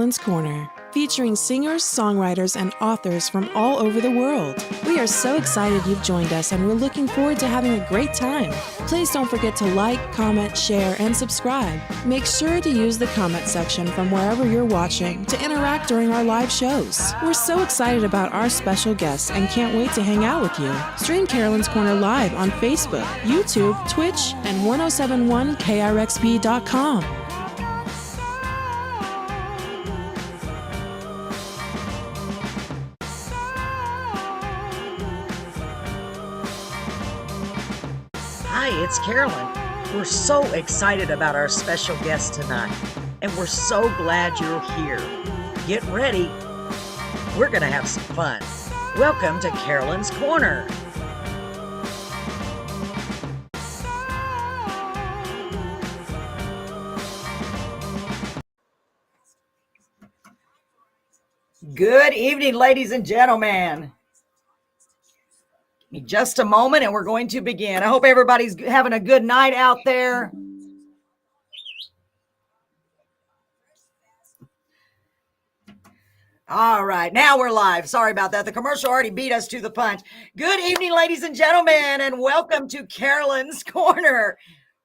Carolyn's Corner, featuring singers, songwriters, and authors from all over the world. We are so excited you've joined us, and we're looking forward to having a great time. Please don't forget to like, comment, share, and subscribe. Make sure to use the comment section from wherever you're watching to interact during our live shows. We're so excited about our special guests and can't wait to hang out with you. Stream Carolyn's Corner live on Facebook, YouTube, Twitch, and 1071krxp.com. Hi, it's Carolyn. We're so excited about our special guest tonight, and we're so glad you're here. Get ready. We're going to have some fun. Welcome to Carolyn's Corner. Good evening, ladies and gentlemen. Just a moment and we're going to begin. I hope everybody's having a good night out there. All right, now we're live. Sorry about that. The commercial already beat us to the punch. Good evening, ladies and gentlemen, and welcome to Carolyn's Corner.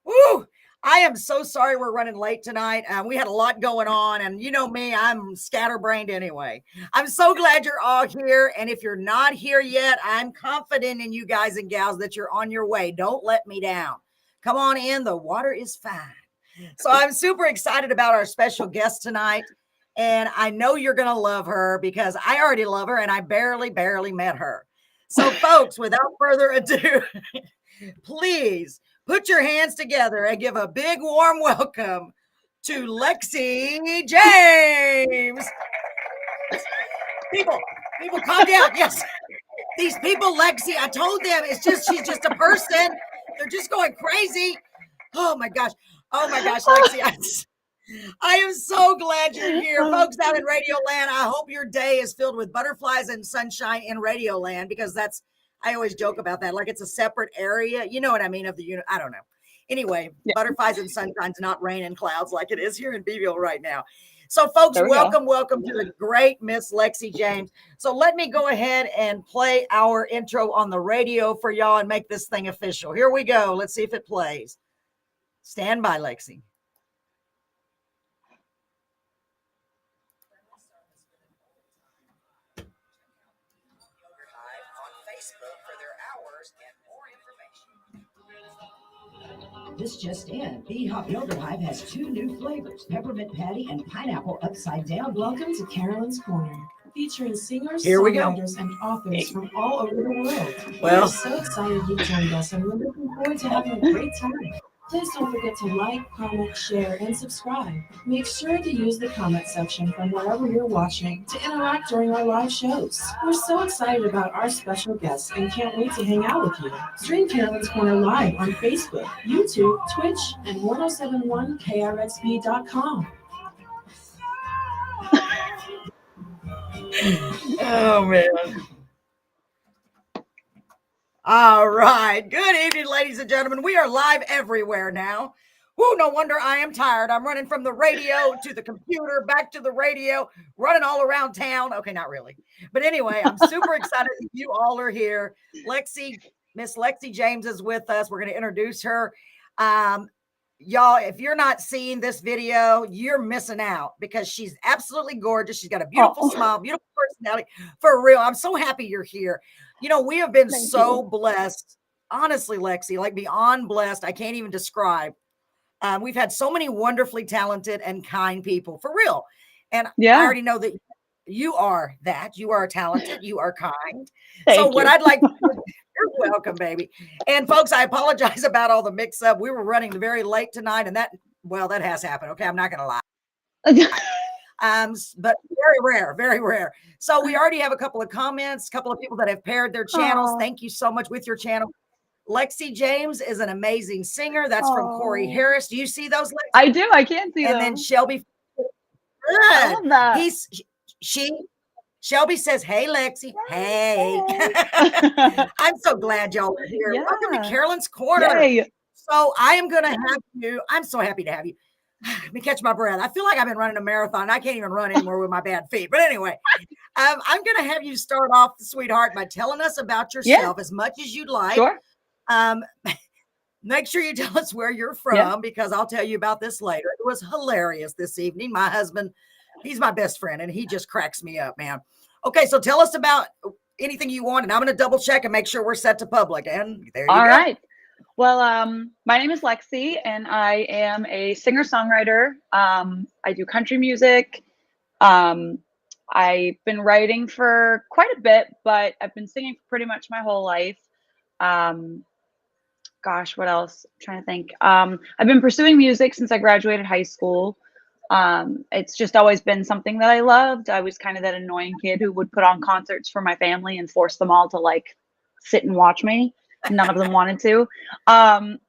Woo! I am so sorry we're running late tonight. We had a lot going on, and you know me, I'm scatterbrained anyway. I'm so glad you're all here, and if you're not here yet, I'm confident in you guys and gals that you're on your way. Don't let me down. Come on in. The water is fine. So I'm super excited about our special guest tonight, and I know you're going to love her because I already love her, and I barely met her. So, folks, without further ado, please put your hands together and give a big warm welcome to Lexi James. People, calm down. Yes, these people, Lexi, I told them she's just a person. They're just going crazy. Oh my gosh, Lexi, I am so glad you're here. Folks out in Radio Land, I hope your day is filled with butterflies and sunshine in Radio Land, because I always joke about that, like it's a separate area. You know what I mean? Of the unit. I don't know. Anyway, yeah. Butterflies and sunshine's not rain and clouds like it is here in Beeville right now. So, folks, welcome to the great Miss Lexi James. So let me go ahead and play our intro on the radio for y'all and make this thing official. Here we go. Let's see if it plays. Stand by, Lexi. This just in, B-Hop Yogurt Hive has 2 new flavors, peppermint patty and pineapple upside down. Welcome to Carolyn's Corner, featuring singers, songwriters, and authors from all over the world. We're so excited you've joined us, and we're looking forward to having a great time. Please don't forget to like, comment, share, and subscribe. Make sure to use the comment section from wherever you're watching to interact during our live shows. We're so excited about our special guests and can't wait to hang out with you. Stream Carolyn's Corner live on Facebook, YouTube, Twitch, and 1071krxp.com. Oh, man. All right. Good evening, ladies and gentlemen. We are live everywhere now. Woo, no wonder I am tired. I'm running from the radio to the computer, back to the radio, running all around town. Okay, not really. But anyway, I'm super excited that you all are here. Miss Lexi James is with us. We're going to introduce her. Y'all, if you're not seeing this video, you're missing out because she's absolutely gorgeous. She's got a beautiful smile, beautiful personality. For real, I'm so happy you're here. You know, we have been blessed. Honestly, Lexi, like beyond blessed. I can't even describe. We've had so many wonderfully talented and kind people, for real. And I already know that you are that. You are talented. You are kind. What I'd like to do, you're welcome, baby. And folks, I apologize about all the mix up. We were running very late tonight, and that has happened. Okay, I'm not going to lie. But very rare. So we already have a couple of comments, a couple of people that have paired their channels. Thank you so much with your channel. Lexi James is an amazing singer. That's from Corey Harris. Do you see those, Lexi? I do. I can't see them. And then Shelby. I love that. Shelby says, "Hey, Lexi." Hey. I'm so glad y'all are here. Yeah. Welcome to Carolyn's Corner. Yay. So I am going to have you. I'm so happy to have you. let me catch my breath. I feel like I've been running a marathon. I can't even run anymore with my bad feet. But anyway, I'm going to have you start off, sweetheart, by telling us about yourself as much as you'd like. Sure. Make sure you tell us where you're from because I'll tell you about this later. It was hilarious this evening. My husband, he's my best friend, and he just cracks me up, man. Okay, so tell us about anything you want, and I'm going to double check and make sure we're set to public. And there you go. All right. Well, my name is Lexi, and I am a singer-songwriter. I do country music. I've been writing for quite a bit, but I've been singing for pretty much my whole life. Gosh, what else? I'm trying to think. I've been pursuing music since I graduated high school. It's just always been something that I loved. I was kind of that annoying kid who would put on concerts for my family and force them all to like sit and watch me. None of them wanted to. And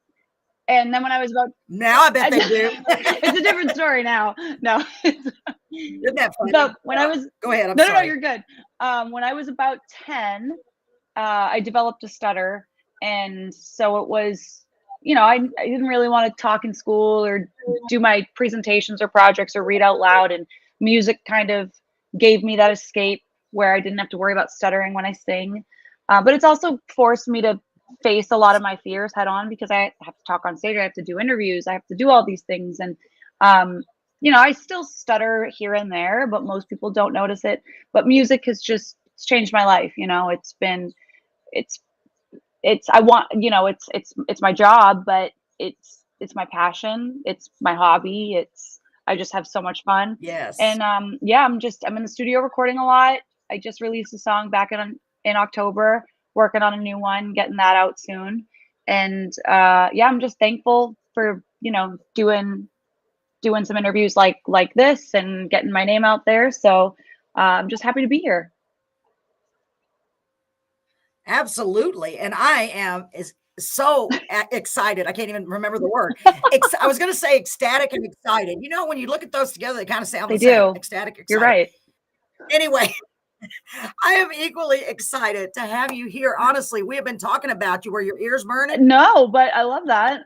then when I was about now, I bet they do. It's a different story now. No, isn't that funny? So when I was go ahead. No, you're good. When I was about 10, I developed a stutter, and so it was, I didn't really want to talk in school or do my presentations or projects or read out loud, and music kind of gave me that escape where I didn't have to worry about stuttering when I sing. But it's also forced me to face a lot of my fears head on because I have to talk on stage. I have to do interviews. I have to do all these things. And, I still stutter here and there, but most people don't notice it. But music has just changed my life. It's my job, but it's my passion. It's my hobby. I just have so much fun. Yes. And, I'm in the studio recording a lot. I just released a song back in October, working on a new one, getting that out soon. And I'm just thankful for, doing some interviews like this and getting my name out there. So I'm just happy to be here. Absolutely. And I am so excited. I can't even remember the word. I was going to say ecstatic and excited. When you look at those together, they kind of sound the same. Ecstatic, excited. You're right. Anyway, I am equally excited to have you here. Honestly, we have been talking about you. Were your ears burning? No, but I love that.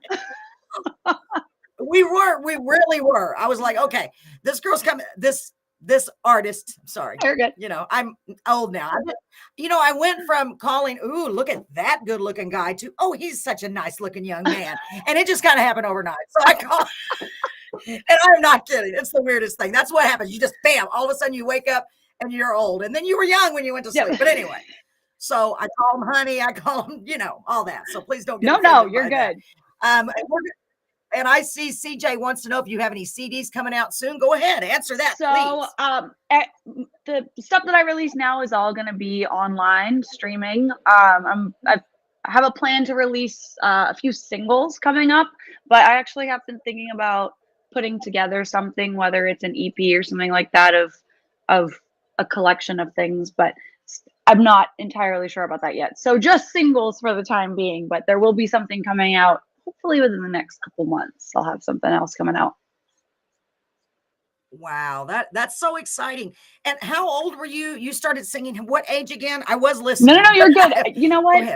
We really were. I was like, okay, this girl's coming. This artist, sorry. You're good. I'm old now. I went from calling, ooh, look at that good looking guy to, oh, he's such a nice looking young man. And it just kind of happened overnight. So I called, and I'm not kidding. It's the weirdest thing. That's what happens. You just, bam, all of a sudden you wake up and you're old. And then you were young when you went to sleep. But anyway, so I call him honey. I call him, all that. So please don't get No, you're good. And I see CJ wants to know if you have any CDs coming out soon. Go ahead, answer that, please. The stuff that I release now is all going to be online streaming. I have a plan to release a few singles coming up, but I actually have been thinking about putting together something, whether it's an EP or something like that, of a collection of things. But I'm not entirely sure about that yet. So just singles for the time being, but there will be something coming out. Hopefully within the next couple months, I'll have something else coming out. Wow, that's so exciting. And how old were you? You started singing. What age again? I was listening. No, you're good. You know what?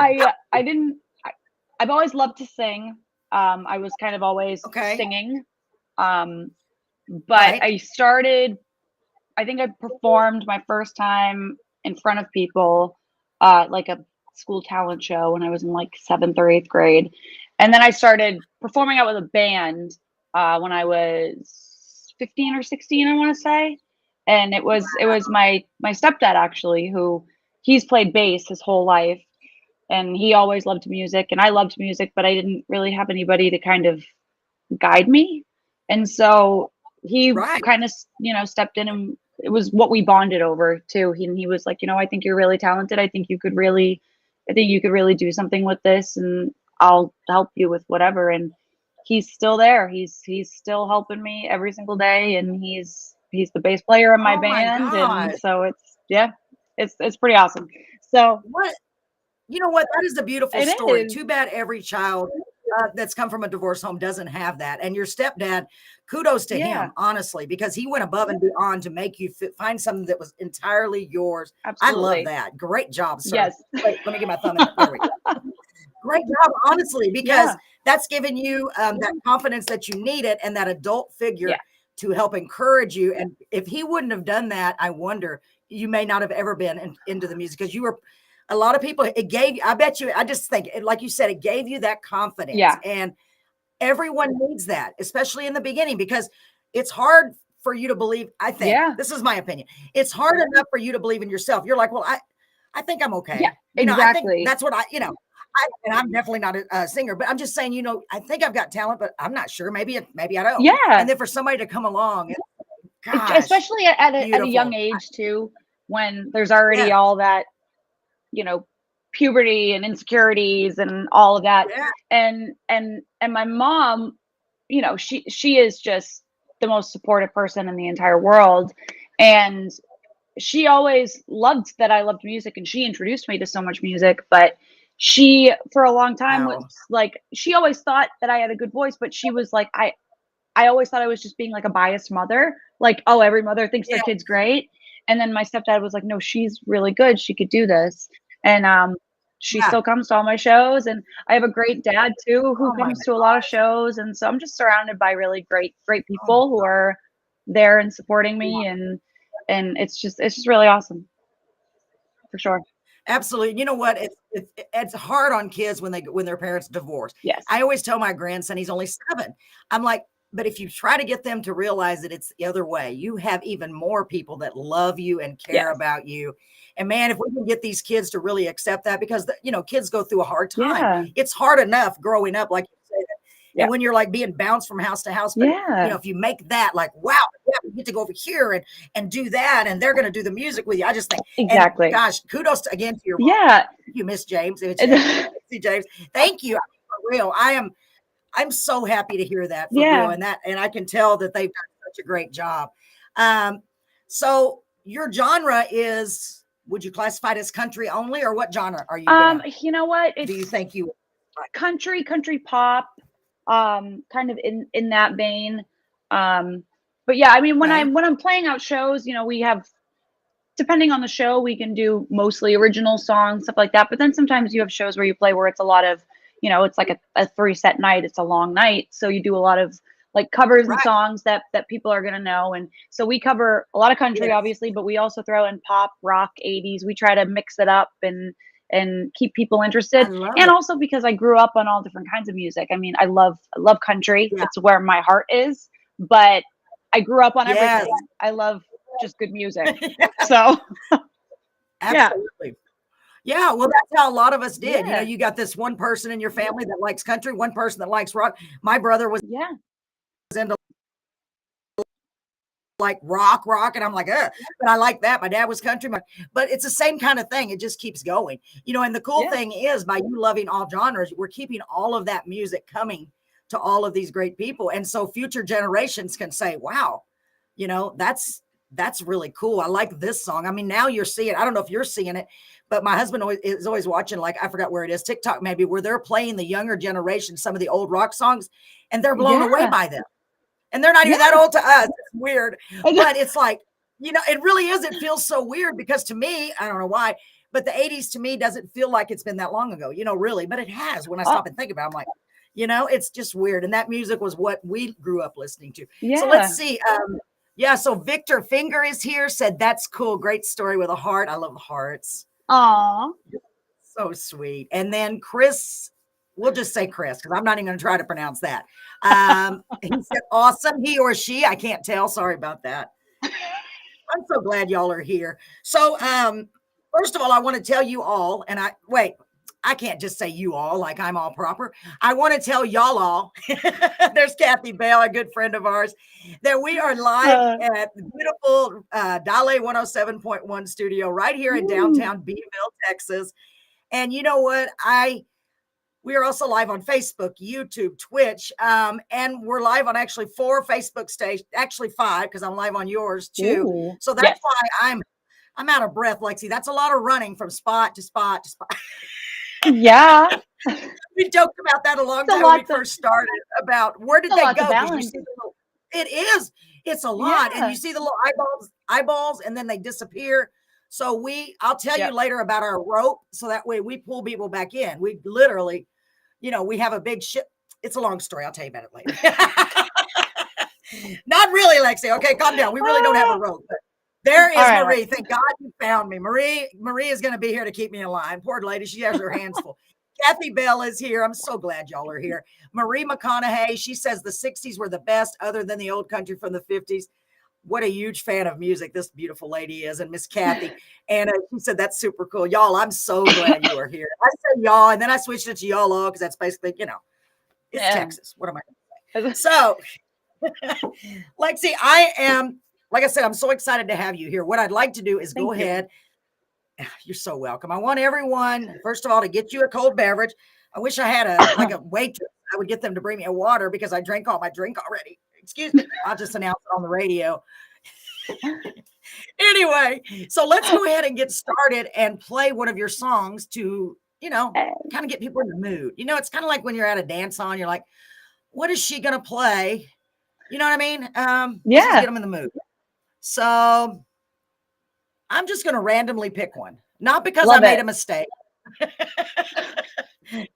I've always loved to sing. I was kind of always singing. But I think I performed my first time in front of people, like a school talent show when I was in like 7th or 8th grade. And then I started performing out with a band when I was 15 or 16, I want to say. And it was my stepdad, actually, he's played bass his whole life. And he always loved music. And I loved music, but I didn't really have anybody to kind of guide me. And so he kind of, stepped in, and it was what we bonded over too. He was like, I think you're really talented. I think you could really do something with this, and I'll help you with whatever. And he's still there. He's still helping me every single day. And he's the bass player in my band. And so it's pretty awesome. So you know what? That is a beautiful story. Is. Too bad every child that's come from a divorce home doesn't have that. And your stepdad, kudos to him, honestly, because he went above and beyond to make you find something that was entirely yours. Absolutely. I love that. Great job, sir. Yes. Wait, let me get my thumb in. There we go. Great job, honestly, because that's giving you that confidence that you needed and that adult figure to help encourage you. And if he wouldn't have done that, I wonder, you may not have ever been into the music, because you were, a lot of people, it gave you, I bet you, I just think, like you said, it gave you that confidence. Yeah. And everyone needs that, especially in the beginning, because it's hard for you to believe. I think this is my opinion. It's hard enough for you to believe in yourself. You're like, well, I think I'm okay. Yeah, exactly. I think exactly. that's what and I'm definitely not a singer, but I'm just saying, I think I've got talent, but I'm not sure. Maybe I don't. Yeah. And then for somebody to come along, gosh, especially at a young age too, when there's already all that, puberty and insecurities and all of that. And my mom, she is just the most supportive person in the entire world. And she always loved that I loved music, and she introduced me to so much music. But she, for a long time, was like, she always thought that I had a good voice, but she was like, I always thought I was just being like a biased mother. Like, oh, every mother thinks their kid's great. And then my stepdad was like, no, she's really good. She could do this. And she still comes to all my shows. And I have a great dad too, who comes to a lot of shows. And so I'm just surrounded by really great people who are there and supporting me. And it's just really awesome, for sure. Absolutely. You know what? It's hard on kids when their parents divorce. Yes. I always tell my grandson, he's only 7. I'm like, but if you try to get them to realize that it's the other way, you have even more people that love you and care about you. And man, if we can get these kids to really accept that, because kids go through a hard time. Yeah. It's hard enough growing up, like you said. And when you're like being bounced from house to house, but if you make that like, wow, we get to go over here and do that, and they're going to do the music with you. I just think, exactly. And gosh, kudos again to your mom. You, Miss James. Lexi James. Thank you. For real. I'm so happy to hear that for real. And I can tell that they've done such a great job. So your genre is, would you classify it as country only, or what genre are you? You know what? Do you think you country pop? Kind of in that vein. But yeah, I mean, when I'm playing out shows, we have, depending on the show, we can do mostly original songs, stuff like that. But then sometimes you have shows where you play where it's a lot of, it's like a 3-set night. It's a long night. So you do a lot of like covers and songs that people are going to know. And so we cover a lot of country, obviously, but we also throw in pop, rock, 80s. We try to mix it up and keep people interested. And also because I grew up on all different kinds of music. I mean, I love country. It's where my heart is, but I grew up on everything. I love just good music. So absolutely. Yeah, well, that's how a lot of us did. You got this one person in your family that likes country, one person that likes rock. My brother was into like rock, and I'm like, but I like that. My dad was country, but it's the same kind of thing. It just keeps going, and the cool thing is, by you loving all genres, we're keeping all of that music coming to all of these great people. And so future generations can say, wow, that's really cool. I like this song. I mean, now you're seeing, I don't know if you're seeing it, but my husband is always watching, like, I forgot where it is, TikTok maybe, where they're playing the younger generation, some of the old rock songs, and they're blown away by them. And they're not even that old to us. It's weird. But it's like, it really is. It feels so weird because to me, I don't know why, but the 80s to me doesn't feel like it's been that long ago, really. But it has when I stop and think about it. I'm like, it's just weird. And that music was what we grew up listening to. So let's see. So Victor Finger is here, said, that's cool. Great story with a heart. I love the hearts. Aw. So sweet. And then Chris, we'll just say Chris, because I'm not even going to try to pronounce that. He said, awesome. He or she, I can't tell. Sorry about that. I'm so glad y'all are here. So first of all, I want to tell you all, and I can't just say you all like I'm all proper. I want to tell y'all all, there's Kathy Bell, a good friend of ours, that we are live at the beautiful Dale 107.1 studio right here in downtown Beeville, Texas. And you know what? We are also live on Facebook, YouTube, Twitch, and we're live on actually 4 Facebook stations, actually 5, because I'm live on yours too. Ooh. So that's why I'm out of breath, Lexi. That's a lot of running from spot to spot to spot. Yeah. We joked about that a long time when we first started, about where did they go? You see it is. It's a lot. And you see the little eyeballs, and then they disappear. So I'll tell you later about our rope. So that way we pull people back in. We literally, we have a big ship. It's a long story. I'll tell you about it later. Not really, Lexi. Okay, calm down. We really don't have a rope. But there is Marie. Thank God you found me. Marie is going to be here to keep me in line. Poor lady. She has her hands full. Kathy Bell is here. I'm so glad y'all are here. Marie McConaughey. She says the 60s were the best other than the old country from the 50s. What a huge fan of music this beautiful lady is. And Miss Kathy. And she said, that's super cool. Y'all, I'm so glad you are here. I said y'all, and then I switched it to y'all all because that's basically, it's Texas. What am I going to say? So, Lexi, like I said, I'm so excited to have you here. What I'd like to do is go ahead. You're so welcome. I want everyone, first of all, to get you a cold beverage. I wish I had a waitress. I would get them to bring me a water because I drank all my drink already. Excuse me. I'll just announce it on the radio. Anyway, so let's go ahead and get started and play one of your songs to, kind of get people in the mood. It's kind of like when you're at a dance on, you're like, what is she going to play? You know what I mean? Let's just get them in the mood. So I'm just going to randomly pick one. Not because I made a mistake.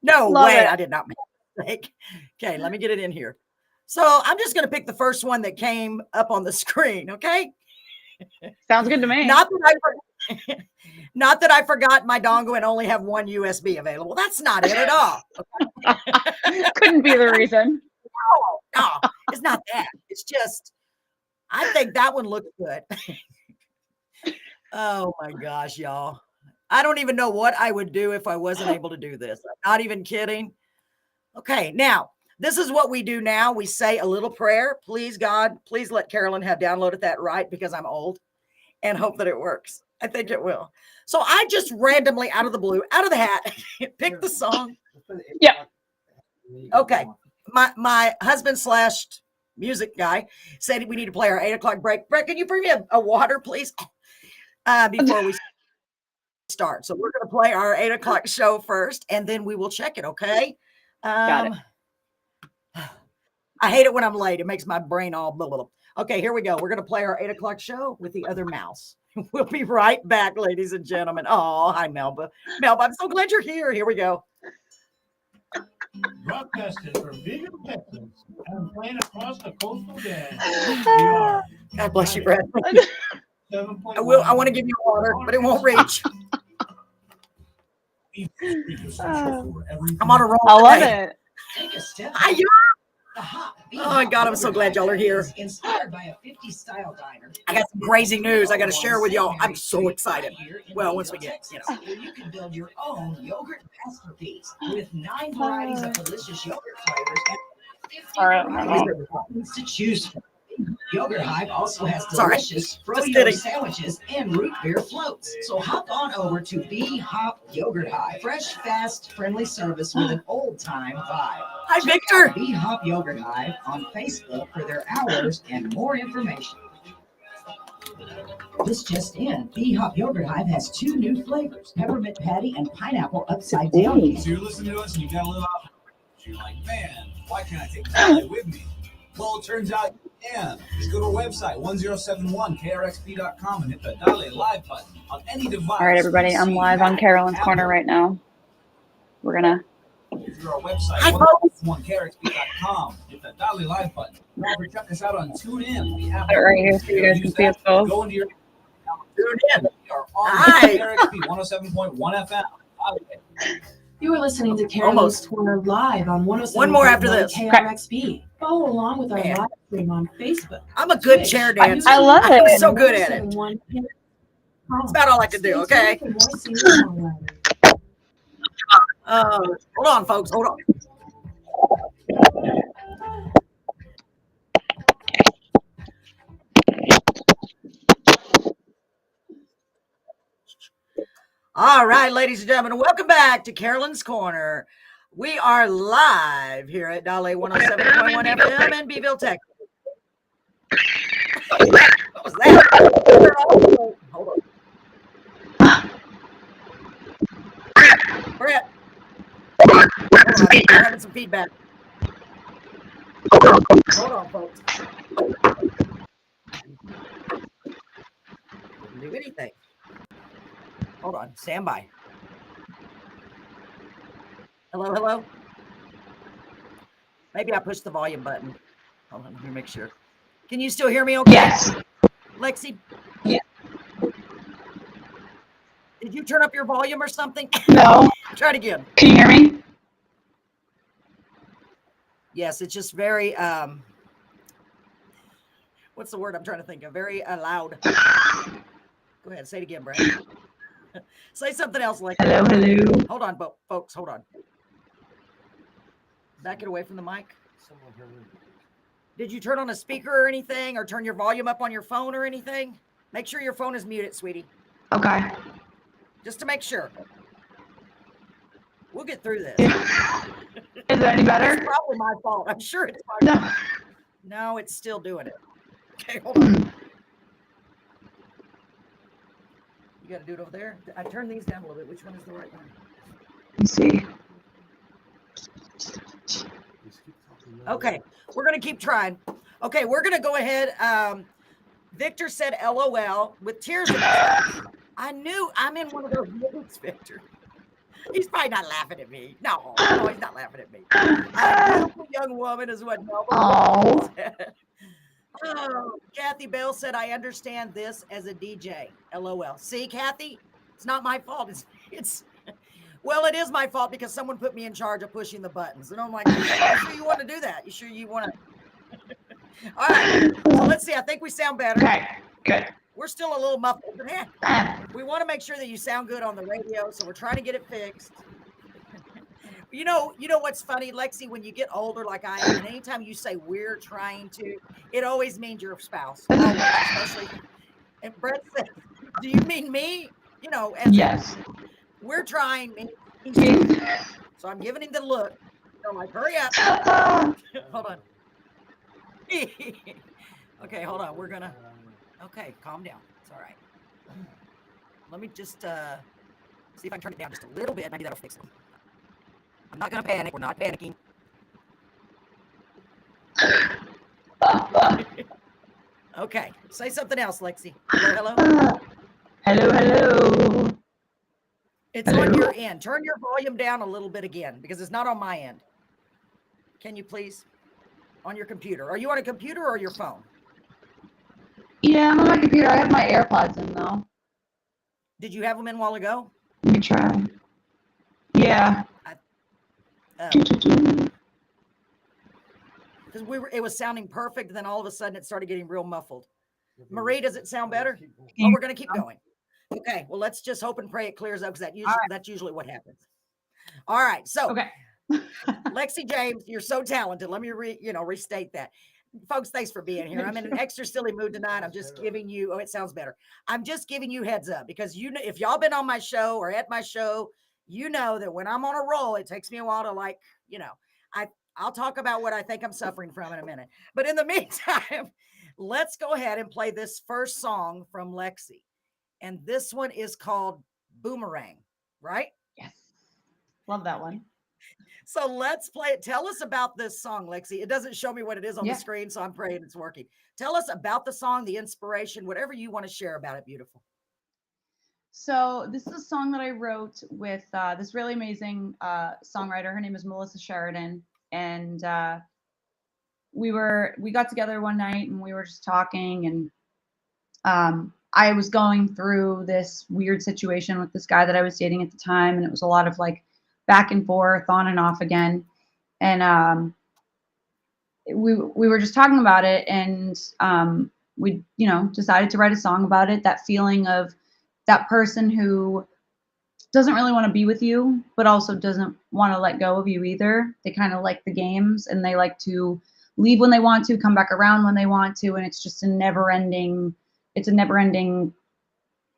No way. I did not make a mistake. Okay, let me get it in here. So I'm just going to pick the first one that came up on the screen. Okay. Sounds good to me. Not that I forgot my dongle and only have one USB available. That's not it at all. Okay? Couldn't be the reason. No, it's not that. It's just, I think that one looks good. Oh my gosh, y'all. I don't even know what I would do if I wasn't able to do this. I'm not even kidding. Okay, now, this is what we do now. We say a little prayer. Please, God, please let Carolyn have downloaded that right because I'm old and hope that it works. I think it will. So I just randomly, out of the blue, out of the hat, picked the song. Yeah. Okay. My husband / music guy said we need to play our 8 o'clock break. Brett, can you bring me a water, please? Before we start. So we're going to play our 8 o'clock show first, and then we will check it. Okay. Got it. I hate it when I'm late. It makes my brain all blah, blah, blah. Okay, here we go. We're going to play our 8 o'clock show with the other mouse. We'll be right back, ladies and gentlemen. Oh, hi, Melba. Melba, I'm so glad you're here. Here we go. Broadcasted from Vegan, Texas, and playing across the coastal band. God bless you, Brett. I want to give you water, but it won't reach. I'm on a roll. I love it. Take a step. Oh my God, I'm so glad y'all are here. Inspired by a 50s style diner. I got some crazy news I got to share with y'all. I'm so excited. Well, once we get, where you can build your own yogurt masterpiece with 9 varieties of delicious yogurt flavors and 50 varieties to choose from. Yogurt Hive also has delicious froyo sandwiches and root beer floats. So hop on over to B-Hop Yogurt Hive. Fresh, fast, friendly service with an old-time vibe. Hi, Victor. B-Hop Yogurt Hive on Facebook for their hours and more information. This just in. B-Hop Yogurt Hive has 2 new flavors, peppermint patty and pineapple upside down. So you're listening to us and you got a little out. You're like, man, why can't I take this with me? Well, it turns out you can. Just go to our website, 1071krxp.com, and hit the Dale Live button on any device. All right, everybody, I'm live on Carolyn's Corner right now. We're going to. Through our website, 1071krxp.com, hit the Dale Live button. Or check us out on TuneIn. We have it right here so you guys can see us both. Go into your Tune in. We are on KRXP 107.1 FM. You are listening to Carolyn's Corner live on 107.1 One more after this. KRXP. Follow along with our live stream on Facebook. I'm a good chair dancer. I love it. I'm so good at it. That's about all I can do, okay? Hold on, folks. Hold on. All right, ladies and gentlemen, welcome back to Carolyn's Corner. We are live here at Dale 107.1 FM in Beeville, Texas. What was that? Hold on. Brett. Hold on, we're having some feedback. Hold on, folks. Didn't do anything. Hold on. Stand by. Hello, hello. Maybe I pushed the volume button. Hold on, let me make sure. Can you still hear me okay? Yes. Lexi? Yeah. Did you turn up your volume or something? No. Try it again. Can you hear me? Yes, it's just very, what's the word I'm trying to think of? Very loud. Go ahead, say it again, Brad. Say something else like hello, hello. Hold on, folks, hold on. Back it away from the mic. Did you turn on a speaker or anything, or turn your volume up on your phone or anything? Make sure your phone is muted, sweetie. Okay. Just to make sure. We'll get through this. Is it any better? It's probably my fault. I'm sure it's my fault. No, it's still doing it. Okay, hold on. You got to do it over there. I turned these down a little bit. Which one is the right one? Let's see. Okay, we're going to keep trying. Okay, we're going to go ahead. Victor said LOL with tears in his eyes. I knew I'm in one of those moods, Victor. He's probably not laughing at me. No, he's not laughing at me. A beautiful young woman is what Melba said. Oh, Kathy Bell said, I understand this as a DJ. LOL. See, Kathy, it's not my fault. It's well, it is my fault because someone put me in charge of pushing the buttons. And I'm like, you sure you want to do that? You sure you want to? All right. So let's see. I think we sound better. Okay, good. We're still a little muffled. We want to make sure that you sound good on the radio, so we're trying to get it fixed. You know what's funny, Lexi, when you get older like I am, and anytime you say we're trying to, it always means your spouse. Always, especially. And Brett said, do you mean me? Yes. We're trying. So I'm giving him the look. I'm like, hurry up. Hold on. Okay, hold on. We're going to. Okay, calm down. It's all right. Let me just see if I can turn it down just a little bit. Maybe that'll fix it. I'm not going to panic. We're not panicking. Okay, say something else, Lexi. Hello? Hello. It's on your end. Turn your volume down a little bit again because it's not on my end. Can you please? On your computer. Are you on a computer or your phone? Yeah, I'm on my computer. I have my AirPods in though. Did you have them in a while ago? Let me try. Yeah. Because it was sounding perfect, and then all of a sudden it started getting real muffled. Marie, does it sound better? Oh, we're going to keep going. Okay, well, let's just hope and pray it clears up because that's usually what happens. All right, so okay. Lexi James, you're so talented. Let me restate that. Folks, thanks for being here. I'm in an extra silly mood tonight. I'm just giving you, it sounds better. I'm just giving you heads up because if y'all been on my show or at my show, you know that when I'm on a roll, it takes me a while to I'll talk about what I think I'm suffering from in a minute. But in the meantime, let's go ahead and play this first song from Lexi. And this one is called Boomerang, right? Yes. Love that one. So let's play it. Tell us about this song, Lexi. It doesn't show me what it is on the screen, so I'm praying it's working. Tell us about the song, the inspiration, whatever you want to share about it, beautiful. So this is a song that I wrote with this really amazing songwriter. Her name is Melissa Sheridan. And we got together one night and we were just talking, and I was going through this weird situation with this guy that I was dating at the time, and it was a lot of like back and forth, on and off again. And we were just talking about it, and we decided to write a song about it. That feeling of that person who doesn't really want to be with you, but also doesn't want to let go of you either. They kind of like the games, and they like to leave when they want to, come back around when they want to, and it's just a never-ending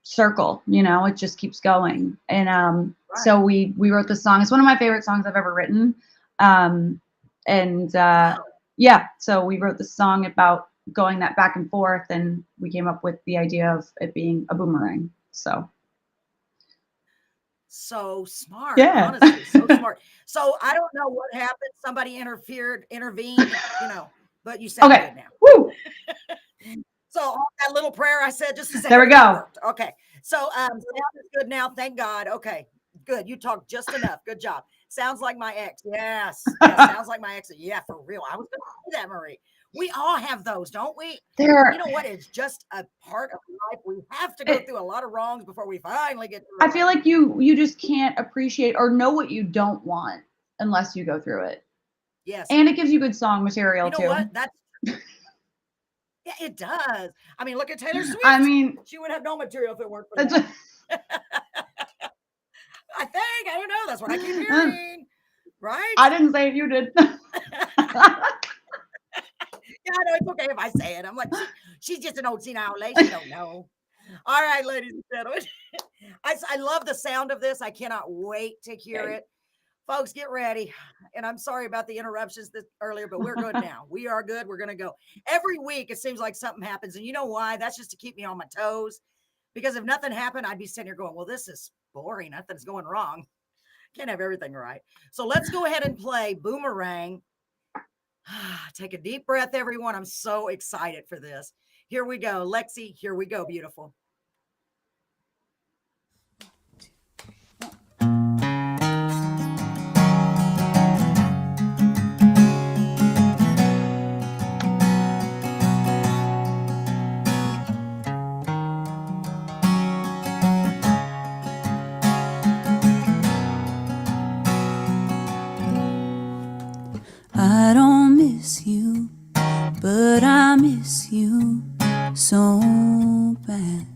circle. It just keeps going. And so we wrote this song. It's one of my favorite songs I've ever written. So we wrote this song about going that back and forth, and we came up with the idea of it being a boomerang. So smart. Yeah. Honestly, so smart. So I don't know what happened. Somebody intervened, but you sound good now. Woo! So that little prayer I said just a second. There we go. Okay. So sound is good now. Thank God. Okay. Good. You talked just enough. Good job. Sounds like my ex. Yes. Sounds like my ex. Yeah, for real. I was going to say that, Marie. We all have those, don't we? You know what? It's just a part of life. We have to go through a lot of wrongs before we finally get through. I feel like you just can't appreciate or know what you don't want unless you go through it. Yes. And it gives you good song material too. You know what? That's yeah, it does. I mean, look at Taylor Swift. I mean, she would have no material if it weren't for that. I think. I don't know. That's what I keep hearing. Right? I didn't say it. You did. Yeah, I know it's okay if I say it. I'm like, she's just an old senile lady. She don't know. All right, ladies and gentlemen. I love the sound of this. I cannot wait to hear it. Folks, get ready. And I'm sorry about the interruptions earlier, but we're good now. We are good. We're going to go. Every week, it seems like something happens. And you know why? That's just to keep me on my toes. Because if nothing happened, I'd be sitting here going, well, this is boring. Nothing's going wrong. Can't have everything right. So let's go ahead and play Boomerang. Take a deep breath, everyone. I'm so excited for this. Here we go. Lexi, here we go, beautiful. I don't miss you, but I miss you so bad.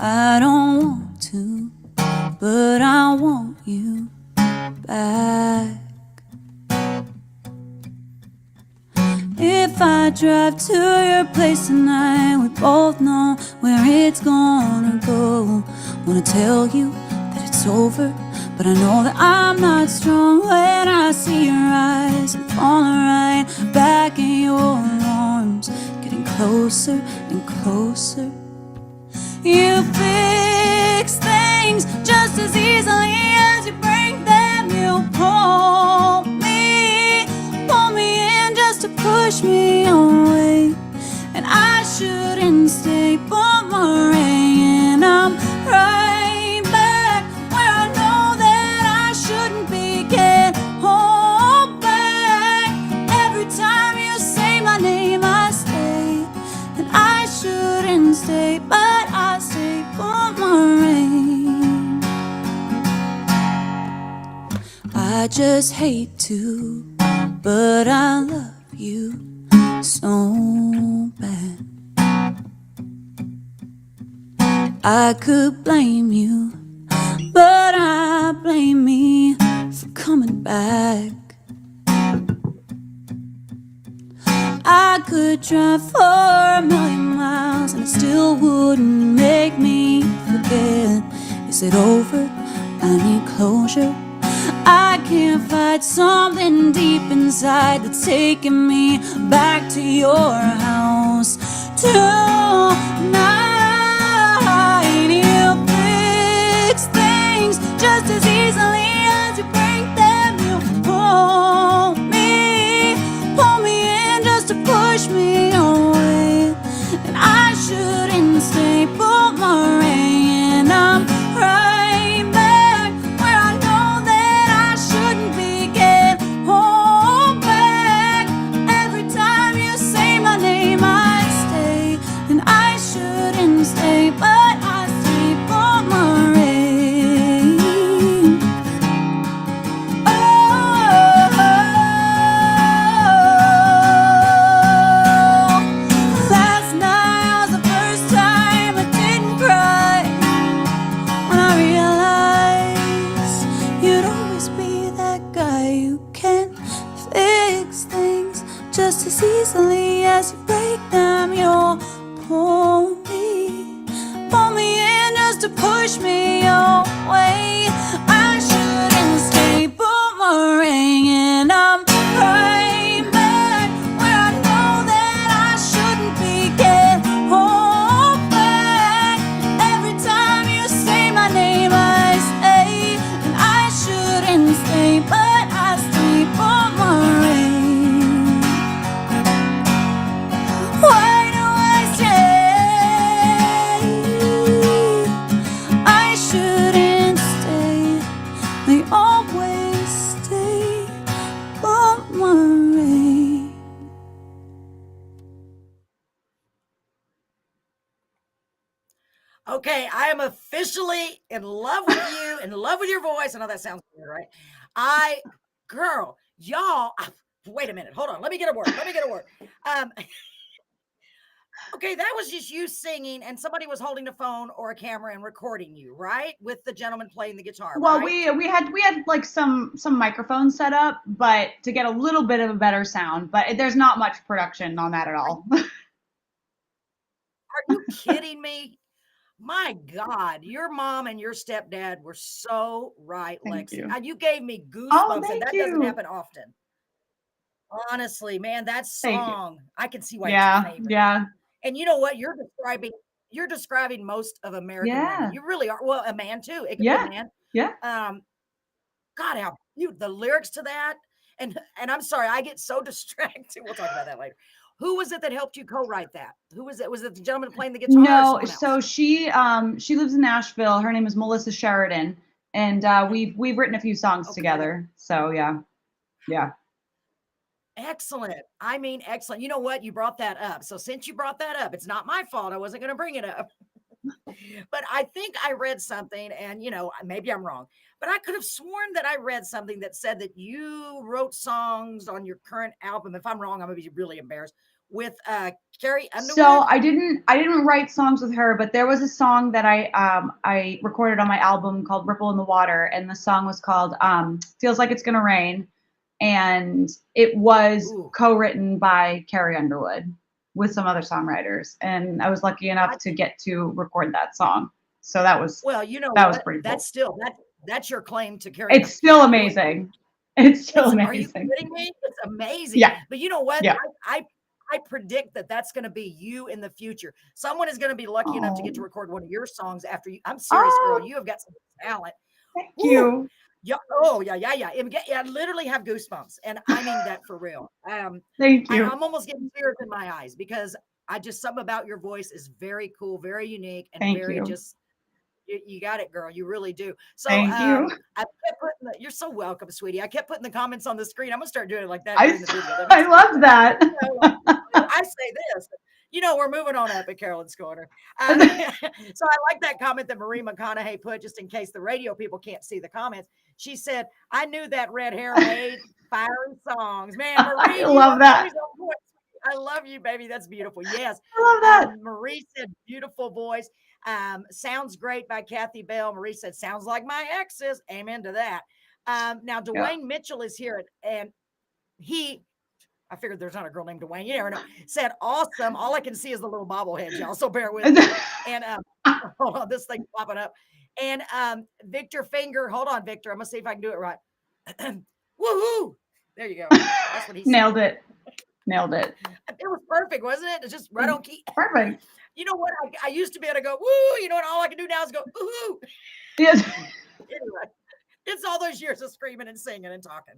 I don't want to, but I want you back. If I drive to your place tonight, we both know where it's gonna go. Wanna tell you that it's over, but I know that I'm not strong when I see your eyes. I'm falling right back in your arms, getting closer and closer. You fix things just as easily as you break them. You pull me in just to push me away. And I shouldn't stay, but more rain, I'm right back where I know that I shouldn't be. Can't hold back. Every time you say my name, I stay. And I shouldn't stay, but I stay for more rain. I just hate to, but I love you so bad. I could blame you, but I blame me for coming back. I could drive for a million miles and it still wouldn't make me forget. Is it over? I need closure. I can't fight something deep inside that's taking me back to your house tonight. You fix things just as easily as you break them. You pull me in just to push me away. And I shouldn't stay, but more rain. I'm right back where I know that I shouldn't be. Can't hold back. Every time you say my name, I stay. And I shouldn't stay, but I stay for more rain. Last night was the first time I didn't cry, when I realized you'd always be that guy who can fix things just as easily as you break them. You'll pull me in just to push me away. I shouldn't stay, boomerang, and I'm right back where I know that I shouldn't be. Can't hold back. Every time you say my name, I stay. And I shouldn't stay, but I stay, boomerang. Okay, I am officially in love with you, in love with your voice. I know that sounds weird, right? Girl, y'all, wait a minute. Hold on. Let me get a word. Okay, that was just you singing, and somebody was holding a phone or a camera and recording you, right? With the gentleman playing the guitar. Well, right? we had like some microphones set up, but to get a little bit of a better sound. But there's not much production on that at all. Are you kidding me? My God, your mom and your stepdad were so right, Thank Lexi. you. You gave me goosebumps, Oh, and that doesn't happen often. Honestly, man, that song, I can see why it's your favorite. Yeah. And you know what? You're describing most of American women. You really are. Well, a man too. It could be a man. Yeah. God, how cute the lyrics to that. And I'm sorry, I get so distracted. We'll talk about that later. Who was it that helped you co-write that? Who was it? Was it the gentleman playing the guitar? No, so she lives in Nashville. Her name is Melissa Sheridan, and we've written a few songs together. So yeah. Excellent. I mean, excellent. You know what? You brought that up. So since you brought that up, it's not my fault. I wasn't going to bring it up. But I think I read something, and maybe I'm wrong, but I could have sworn that I read something that said that you wrote songs on your current album. If I'm wrong, I'm gonna be really embarrassed. With Carrie Underwood. So I didn't write songs with her, but there was a song that I recorded on my album called Ripple in the Water, and the song was called Feels Like It's Gonna Rain, and it was co-written by Carrie Underwood with some other songwriters, and I was lucky enough to get to record that song. So that was was pretty cool. That's your claim to Carrie. It's still amazing. It's still amazing. Are you kidding me? It's amazing. Yeah. But you know what? Yeah. I predict that that's going to be you in the future. Someone is going to be lucky enough to get to record one of your songs after you. I'm serious, girl. You have got some talent. Thank you. Yeah. Oh, yeah. I literally have goosebumps, and I mean that for real. Thank you. I'm almost getting tears in my eyes because something about your voice is very cool, very unique, and just. You got it, girl. You really do. So Thank you. I kept putting you're so welcome, sweetie. I kept putting the comments on the screen. I'm gonna start doing it like that. I love that. I say this. We're moving on up at Carolyn's Corner. So I like that comment that Marie McConaughey put, just in case the radio people can't see the comments. She said, "I knew that red hair made fiery songs." Man, Marie, I love that. I love you, baby. That's beautiful. Yes. I love that. Marie said, beautiful voice. Sounds great by Kathy Bell. Marie said, sounds like my ex's. Amen to that. Now, Dwayne Mitchell is here, and I figured there's not a girl named Dwayne. You never know. Said, awesome. All I can see is the little bobbleheads, y'all. So bear with me. And hold on, this thing's popping up. And Victor Finger. Hold on, Victor. I'm going to see if I can do it right. Woohoo. There you go. That's what he said. Nailed it. It was perfect, wasn't it? It's just right on key. Perfect. You know what? I used to be able to go, woo, and all I can do now is go, woo. Yes. Anyway, it's all those years of screaming and singing and talking.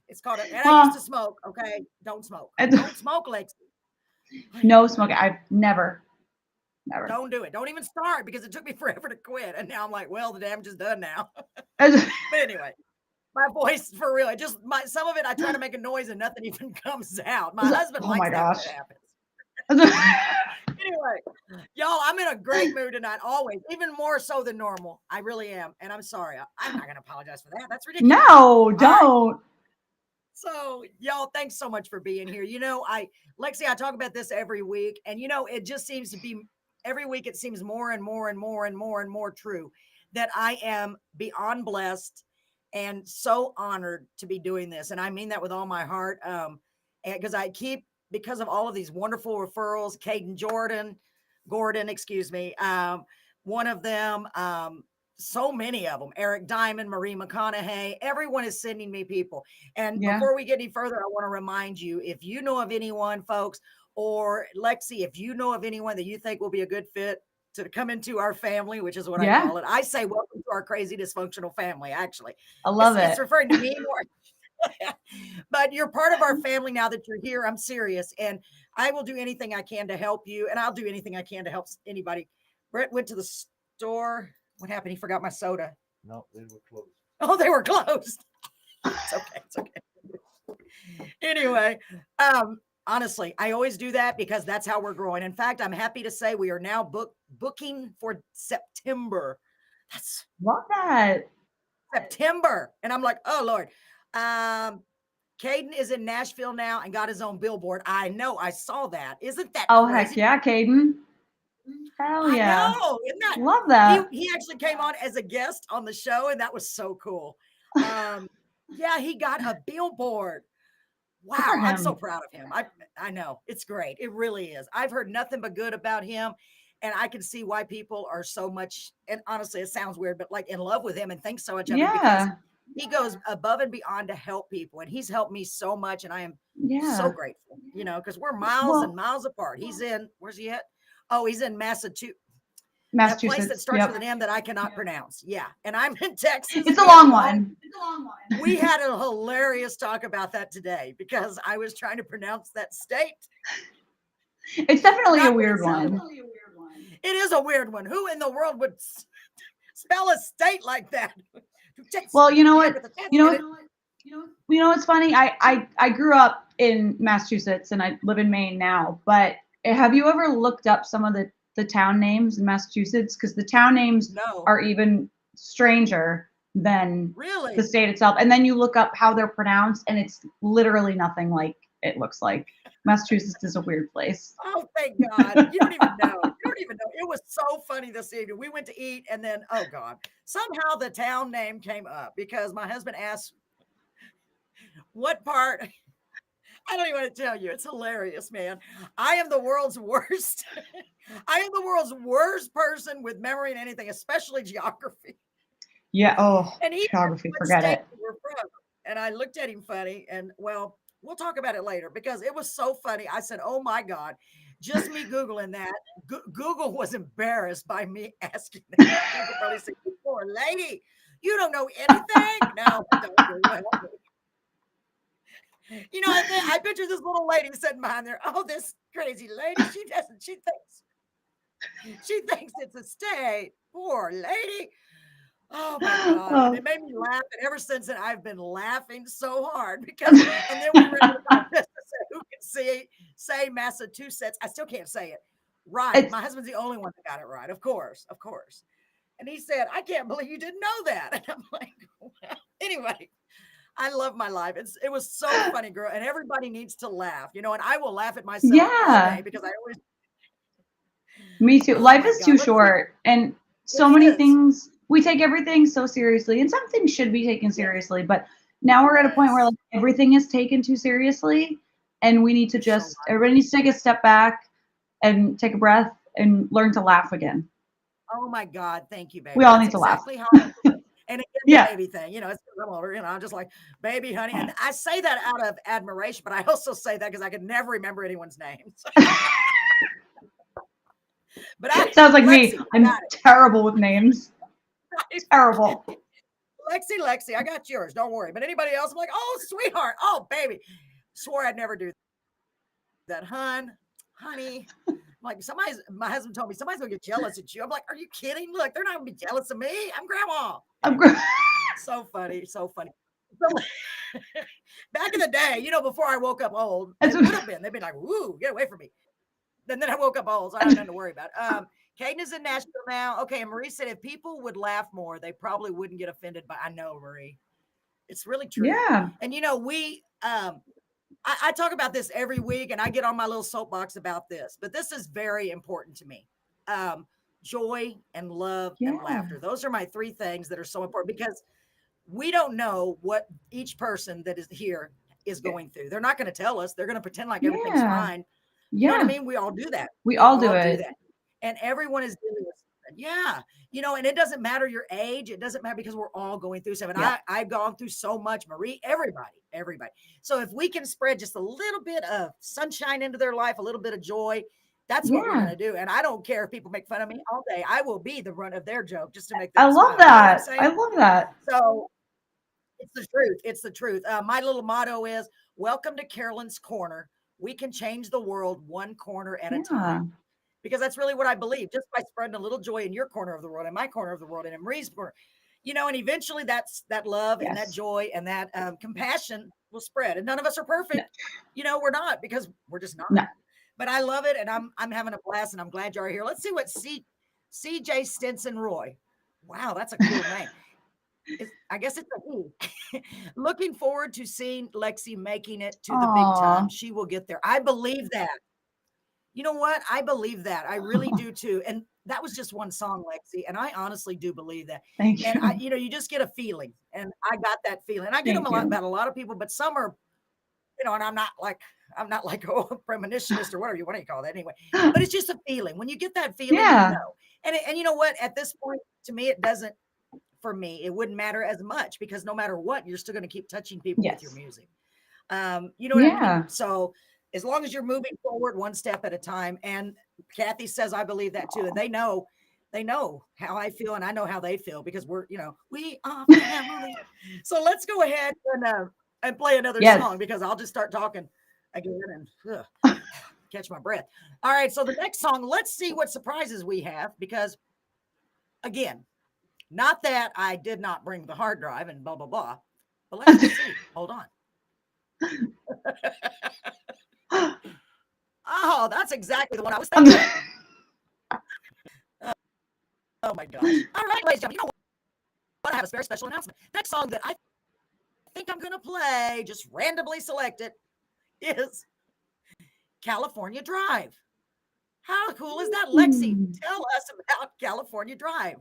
It's called it. And I used to smoke. Okay. Don't smoke. Don't smoke, Lexi. No smoking. I've never. Don't do it. Don't even start, because it took me forever to quit. And now I'm like, well, the damage is done now. But anyway. My voice, for real, some of it, I try to make a noise and nothing even comes out. My husband likes that when it happens. Anyway, y'all, I'm in a great mood tonight, always, even more so than normal. I really am. And I'm sorry. I'm not going to apologize for that. That's ridiculous. No, don't. Right. So, y'all, thanks so much for being here. Lexi, I talk about this every week, and it just seems to be every week. It seems more and more and more and more and more true that I am beyond blessed and so honored to be doing this. And I mean that with all my heart. Because of all of these wonderful referrals, Caden Gordon, excuse me. One of them, so many of them, Eric Diamond, Marie McConaughey, everyone is sending me people. And before we get any further, I want to remind you, if you know of anyone, folks, or Lexi, if you know of anyone that you think will be a good fit to come into our family, which is what I call it. I say, welcome to our crazy dysfunctional family, actually. I love it. It's referring to me more. But you're part of our family now that you're here. I'm serious. And I will do anything I can to help you. And I'll do anything I can to help anybody. Brett went to the store. What happened? He forgot my soda. No, they were closed. Oh, they were closed. It's okay. Anyway, honestly, I always do that because that's how we're growing. In fact, I'm happy to say we are now booking for September. That's love that. September. And I'm like, oh Lord. Caden is in Nashville now and got his own billboard. I know, I saw that. Isn't that Oh, crazy? heck yeah, Caden. Hell yeah. I know. Isn't that, love that. He actually came on as a guest on the show, and that was so cool. Yeah, he got a billboard. Wow, I'm so proud of him. I know, it's great. It really is. I've heard nothing but good about him, and I can see why people are so much, and honestly, it sounds weird, but like in love with him and think so much of him because he goes above and beyond to help people, and he's helped me so much, and I am so grateful, you know, because we're miles and miles apart. He's in, where's he at? Oh, he's in Massachusetts. That place that starts with an M that I cannot pronounce. Yeah. And I'm in Texas. It's a long one. We had a hilarious talk about that today because I was trying to pronounce that state. It's definitely a weird one. It is a weird one. Who in the world would spell a state like that? Well, you know what? It's funny. I grew up in Massachusetts and I live in Maine now, but have you ever looked up some of the town names in Massachusetts? Because the town names are even stranger than the state itself. And then you look up how they're pronounced, and it's literally nothing like it looks like. Massachusetts is a weird place. Oh, thank God. You don't even know. It was so funny this evening. We went to eat, and then, oh God, somehow the town name came up because my husband asked what part. I don't even want to tell you. It's hilarious, man. I am the world's worst. I am the world's worst person with memory and anything, especially geography. Yeah. Oh, and geography, forget it. And I looked at him funny, and well, we'll talk about it later because it was so funny. I said, oh my God, just me Googling that. Google was embarrassed by me asking that. Google probably said, poor lady, you don't know anything? No, I don't know. You know, I picture this little lady sitting behind there. Oh, this crazy lady. She thinks it's a state. Poor lady. Oh my God. And it made me laugh. And ever since then, I've been laughing so hard because, and then we were about this. Who can say Massachusetts? I still can't say it right. My husband's the only one that got it right. Of course. And he said, I can't believe you didn't know that. And I'm like, well, anyway. I love my life. It was so funny, girl. And everybody needs to laugh, you know, and I will laugh at myself all day because I always. Me too. Life is too short. And so many things, we take everything so seriously, and some things should be taken seriously. But now we're at a point where like, everything is taken too seriously. And we need to everybody needs to take a step back and take a breath and learn to laugh again. Oh my God. Thank you, baby. We all need to laugh. And again, the baby thing, you know, it's I'm older, you know, I'm just like, baby, honey. And I say that out of admiration, but I also say that because I could never remember anyone's names. But it sounds like me. I'm terrible with names. Terrible. Lexi, I got yours. Don't worry. But anybody else, I'm like, oh, sweetheart. Oh, baby. Swore I'd never do that. Honey. Like my husband told me somebody's gonna get jealous at you. I'm like, are you kidding? Look, they're not gonna be jealous of me. I'm grandma. So funny. Back in the day, you know, before I woke up old, it would have been. They'd be like, "Woo, get away from me." And then I woke up old, so I had nothing to worry about. Caden is in Nashville now. Okay, and Marie said if people would laugh more, they probably wouldn't get offended. But I know, Marie, it's really true. Yeah. And you know, we I talk about this every week and I get on my little soapbox about this, but this is very important to me. Joy and love and laughter. Those are my three things that are so important because we don't know what each person that is here is going through. They're not going to tell us. They're going to pretend like everything's fine. You know what I mean? We all do that. We all do it. And everyone is doing this. Yeah. You know, and it doesn't matter your age. It doesn't matter because we're all going through something. I've gone through so much, Marie, everybody. So if we can spread just a little bit of sunshine into their life, a little bit of joy, that's what we're going to do. And I don't care if people make fun of me all day. I will be the runt of their joke just to make them smile. That. I love that. So it's the truth. It's the truth. My little motto is welcome to Carolyn's Corner. We can change the world one corner at a time. Because that's really what I believe. Just by spreading a little joy in your corner of the world, in my corner of the world, and in Marie's corner, you know, and eventually that love and that joy and that compassion will spread. And none of us are perfect. You know, we're not, because we're just not. No. But I love it, and I'm having a blast, and I'm glad you're here. Let's see what CJ Stinson Roy. Wow, that's a cool name. I guess it's a he. Looking forward to seeing Lexi making it to the big time. She will get there. I believe that. You know what? I believe that. I really do too. And that was just one song, Lexi. And I honestly do believe that. Thank you. And you know, you just get a feeling. And I got that feeling. I get them about a lot of people, but some are, you know, and I'm not like a premonitionist or whatever you want to call that anyway. But it's just a feeling. When you get that feeling, you know. And you know what? At this point, to me, it doesn't. For me, it wouldn't matter as much, because no matter what, you're still going to keep touching people with your music. You know what I mean? So as long as you're moving forward one step at a time, and Kathy says, I believe that too. And they know how I feel, and I know how they feel, because we are family. So let's go ahead and play another song, because I'll just start talking again and catch my breath. All right. So the next song, let's see what surprises we have, because again, not that I did not bring the hard drive and blah, blah, blah, but let's see. Hold on. Oh, that's exactly the one I was thinking. Oh my gosh. All right, ladies and gentlemen, you know what? I have a very special announcement. Next song that I think I'm going to play, just randomly select it, is California Drive. How cool is that? Lexi, tell us about California Drive,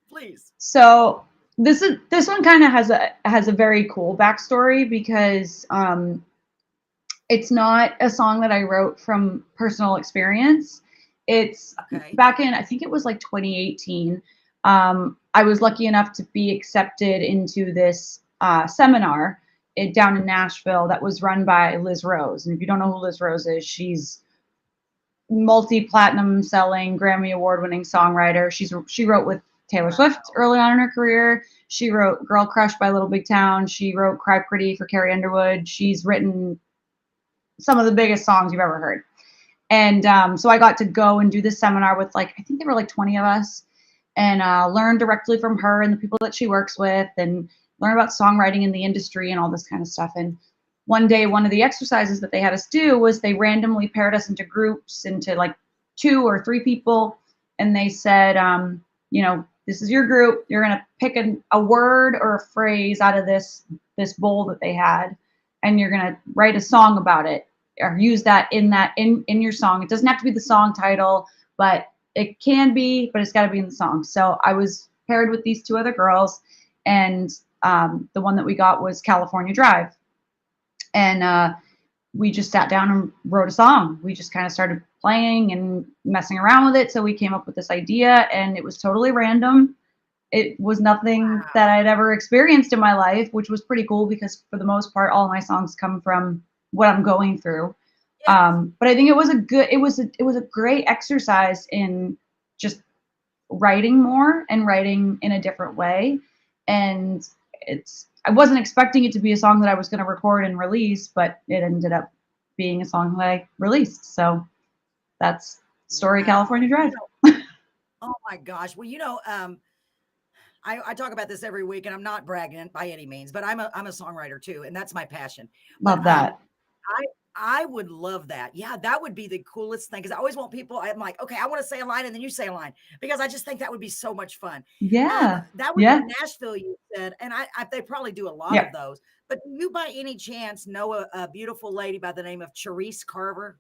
please. So this one kind of has a very cool backstory, because it's not a song that I wrote from personal experience. It's back in, I think it was like 2018. I was lucky enough to be accepted into this seminar down in Nashville that was run by Liz Rose. And if you don't know who Liz Rose is, she's multi-platinum selling, Grammy award winning songwriter. She wrote with Taylor Swift early on in her career. She wrote Girl Crush by Little Big Town. She wrote Cry Pretty for Carrie Underwood. She's written some of the biggest songs you've ever heard. And so I got to go and do this seminar with, like, I think there were like 20 of us, and learn directly from her and the people that she works with, and learn about songwriting in the industry and all this kind of stuff. And one day, one of the exercises that they had us do was they randomly paired us into groups, into like 2 or 3 people. And they said, you know, this is your group. You're going to pick a word or a phrase out of this bowl that they had, and you're going to write a song about it, or use that in your song. It doesn't have to be the song title, but it can be, but it's got to be in the song. So I was paired with these 2 other girls, and the one that we got was California Drive. And we just sat down and wrote a song. We just kind of started playing and messing around with it. So we came up with this idea, and it was totally random. It was nothing that I'd ever experienced in my life, which was pretty cool, because for the most part, all my songs come from what I'm going through. But I think it was a great exercise in just writing more and writing in a different way. And I wasn't expecting it to be a song that I was going to record and release, but it ended up being a song that I released. So that's story California Drive. Oh my gosh. Well, you know, I talk about this every week, and I'm not bragging by any means, but I'm a songwriter too, and that's my passion. Love that. I would love that. Yeah, that would be the coolest thing, because I always want people, I'm like, okay, I want to say a line and then you say a line, because I just think that would be so much fun. Yeah. That was in Nashville, you said, and they probably do a lot of those. But do you by any chance know a beautiful lady by the name of Charisse Carver?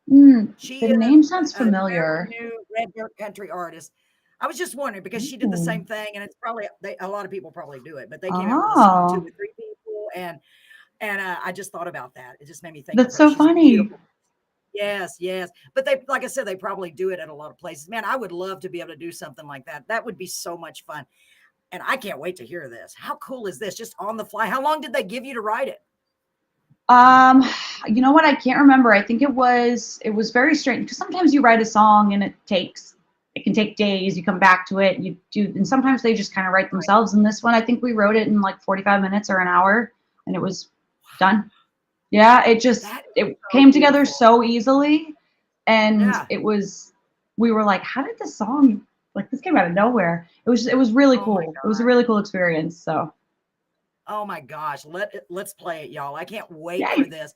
The name sounds familiar. New red dirt country artist. I was just wondering, because she did the same thing, and it's probably a lot of people probably do it, but they came out with a song 2 or 3 people, and I just thought about that. It just made me think. That's so funny. Beautiful. Yes. But they, like I said, they probably do it at a lot of places. Man, I would love to be able to do something like that. That would be so much fun. And I can't wait to hear this. How cool is this? Just on the fly. How long did they give you to write it? You know what? I can't remember. I think it was very strange, because sometimes you write a song and it can take days. You come back to it, you do, and sometimes they just kind of write themselves. And this one, I think we wrote it in like 45 minutes or an hour, and it was done. Yeah, it came together so easily, and we were like, how did the song like this came out of nowhere. It was really cool. It was a really cool experience. So. Oh my gosh, let's play it, y'all. I can't wait for this.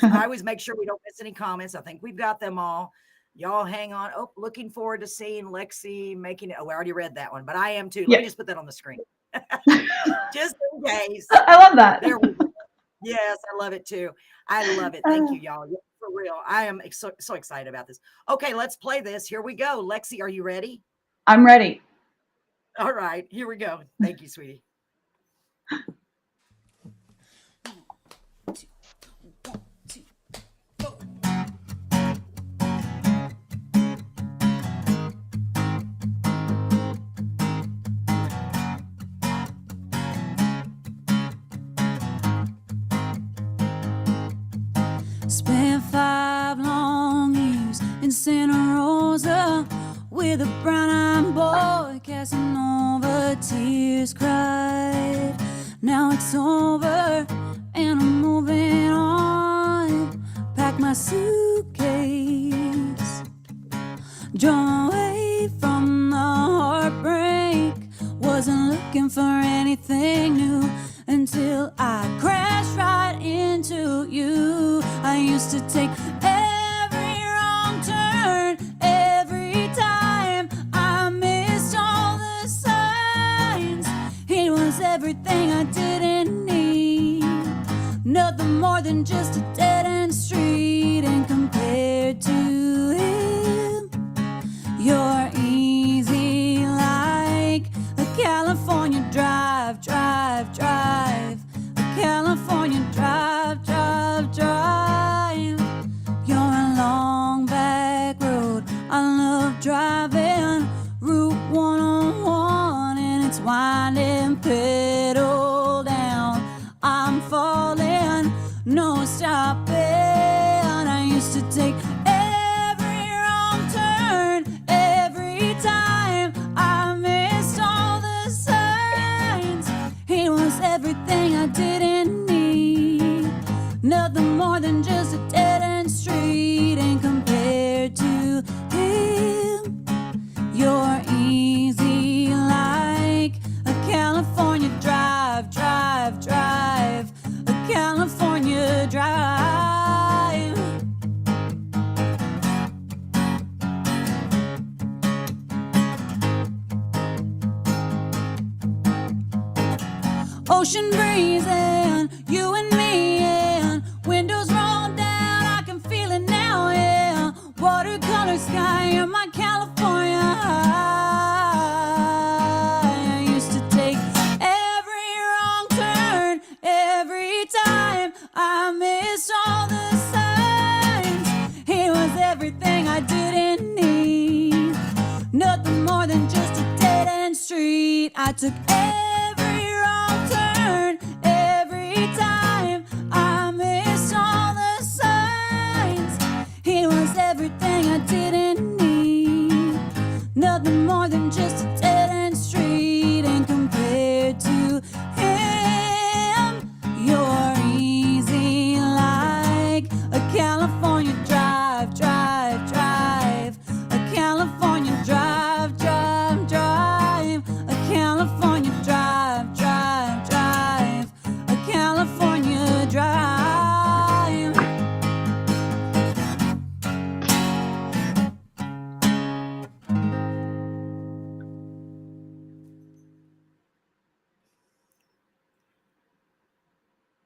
I always make sure we don't miss any comments. I think we've got them all. Y'all hang on. Oh, looking forward to seeing Lexi making it. Oh, I already read that one, but I am too. Let me just put that on the screen. Just in case. I love that. Yes, I love it too. I love it. Thank you, y'all. For real. I am so excited about this. Okay, let's play this. Here we go. Lexi, are you ready? I'm ready. All right, here we go. Thank you, sweetie. Spent 5 long years in Santa Rosa with a brown-eyed boy, Casanova, tears cried. Now it's over and I'm moving on. Pack my suitcase, drawn away from the heartbreak. Wasn't looking for anything new until I crashed right into you. I used to take every wrong turn, every time I missed all the signs. He was everything I didn't need, nothing more than just a dead-end street. And compared to him, you're easy like a California drive, drive, drive. A California drive, drive, drive. You're a long back road. I love driving Route 101, and it's winding pedal down. I'm falling, no stopping. I used to take every wrong turn, every time I missed all the signs. He was everything I didn't need, nothing more than just a dead-end street. And compared to him, you're easy like a California drive, drive, drive. A California drive. Ocean breeze and you and me, and windows roll down, I can feel it now, yeah. Watercolor sky, you're my California high. I used to take every wrong turn, every time I missed all the signs. He was everything I didn't need, nothing more than just a dead-end street. I took every wrong turn, every time I missed all the signs. He was everything I didn't need, nothing more than just a dead-end street. And compared to him, you're easy like a California drive, drive, drive. A California drive, drive, drive. A California drive, drive, drive. A California drive.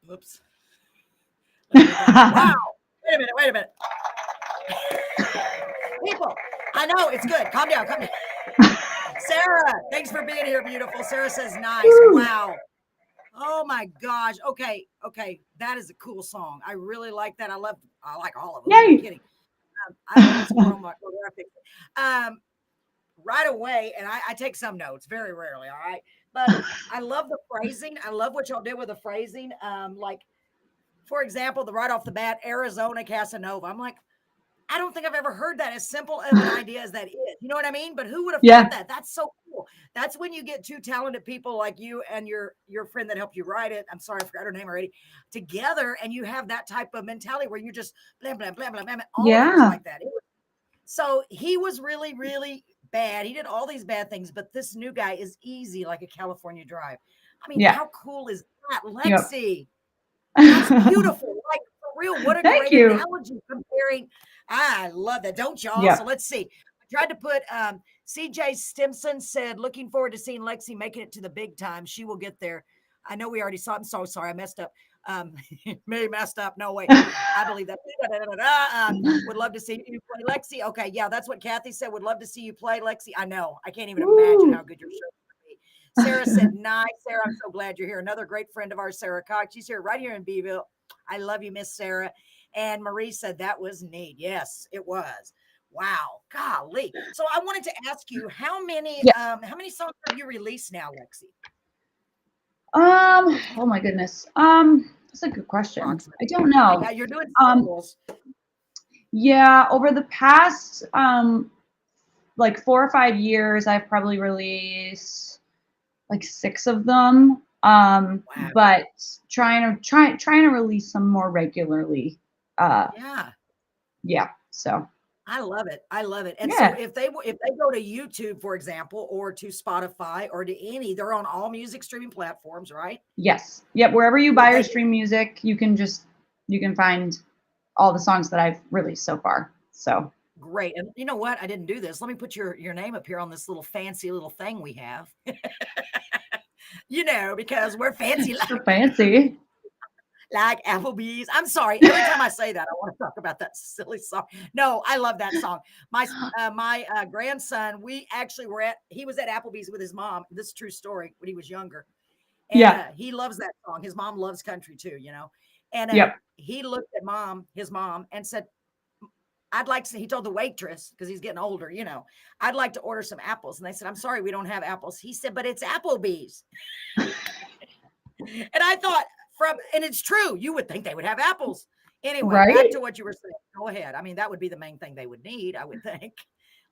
Whoops. Wow. Wait a minute. People, I know it's good. Calm down. Sarah, thanks for being here, beautiful. Sarah says nice. Wow. Oh my gosh. Okay. That is a cool song. I really like that. I like all of them. I'm kidding. Right away, and I take some notes very rarely, all right? But I love the phrasing. I love what y'all did with the phrasing. Like, for example, right off the bat, Arizona Casanova. I'm like, I don't think I've ever heard that as simple of an idea as that is. You know what I mean? But who would have thought that? That's so cool. That's when you get two talented people like you and your friend that helped you write it. I'm sorry, I forgot her name already. Together, and you have that type of mentality where you just blah, blah, blah, blah, blah, all like that. So he was really, really bad. He did all these bad things, but this new guy is easy like a California drive. I mean, how cool is that, Lexi? That's beautiful. Like, for real, what a Thank great you. analogy comparing. I love that. Don't y'all? Yeah. So let's see. I tried to put CJ Stimson said, looking forward to seeing Lexi making it to the big time. She will get there. I know we already saw. I'm so sorry. I messed up. Maybe messed up. No way. I believe that. Would love to see you play, Lexi. Okay. Yeah, that's what Kathy said. Would love to see you play, Lexi. I know. I can't even imagine how good your show would be. Sarah said, nice. Sarah, I'm so glad you're here. Another great friend of ours, Sarah Cox. She's here right here in Beeville. I love you, Miss Sarah. And Marie said that was neat. Yes, it was. Wow. Golly. So I wanted to ask you, how many songs have you released now, Lexi? Oh my goodness. That's a good question. I don't know. Yeah, you're doing singles. Yeah, over the past like 4 or 5 years, I've probably released like 6 of them. Wow. But trying to release some more regularly. Yeah. So I love it. I love it. And so if they go to YouTube, for example, or to Spotify or to any, they're on all music streaming platforms, right? Yes. Yep. Wherever you buy or stream music, you can find all the songs that I've released so far. So great. And you know what? I didn't do this. Let me put your name up here on this little fancy little thing we have. You know, because we're fancy. So fancy. Like Applebee's. I'm sorry. Every time I say that, I want to talk about that silly song. No, I love that song. My grandson, he was at Applebee's with his mom. This is a true story, when he was younger. And he loves that song. His mom loves country too, you know. And he looked at his mom, and said, he told the waitress, because he's getting older, you know, I'd like to order some apples. And they said, I'm sorry, we don't have apples. He said, but it's Applebee's. And I thought, and it's true, you would think they would have apples. Anyway, back to what you were saying. Go ahead. I mean, that would be the main thing they would need, I would think.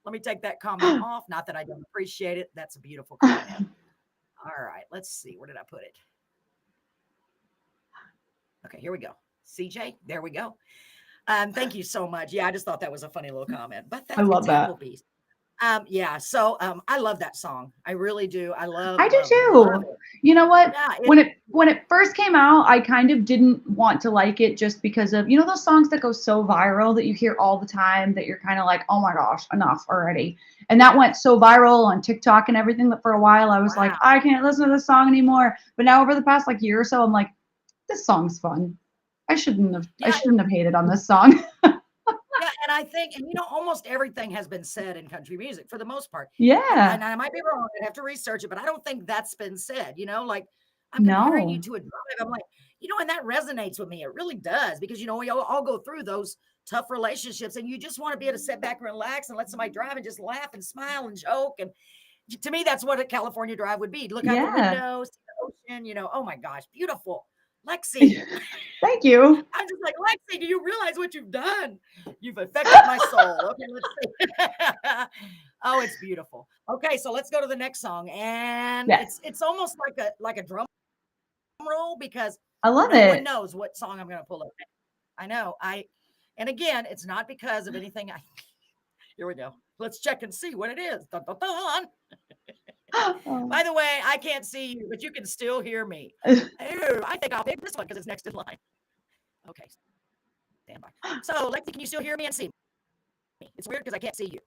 Let me take that comment off. Not that I don't appreciate it. That's a beautiful comment. All right, let's see. Where did I put it? Okay, here we go. CJ, there we go. Thank you so much. Yeah, I just thought that was a funny little comment. But I love that. Applebee's. So I love that song. I really do. I do too. You know what? Yeah, when it first came out, I kind of didn't want to like it, just because of, you know, those songs that go so viral that you hear all the time that you're kind of like, oh my gosh, enough already. And that went so viral on TikTok and everything that for a while I was like, I can't listen to this song anymore. But now over the past like year or so, I'm like, this song's fun. I shouldn't have hated on this song. And I think, and you know, almost everything has been said in country music for the most part. Yeah. And I might be wrong. I have to research it, but I don't think that's been said, you know, like I'm comparing you to a drive. I'm like, you know, and that resonates with me. It really does, because, you know, we all go through those tough relationships, and you just want to be able to sit back and relax and let somebody drive and just laugh and smile and joke. And to me, that's what a California drive would be. Look out the window, see the ocean, you know, oh my gosh, beautiful. Lexi. Thank you. I'm just like, Lexi, do you realize what you've done? You've affected my soul. Okay, let's see. Oh, it's beautiful. Okay, so let's go to the next song. And it's almost like a drum roll, because I love no it. one knows what song I'm going to pull up. I know. And again, it's not because of anything. Here we go. Let's check and see what it is. Dun, dun, dun. By the way, I can't see you, but you can still hear me. I think I'll pick this one because it's next in line. Okay. Stand by. So, Lexi, can you still hear me and see me? It's weird because I can't see you.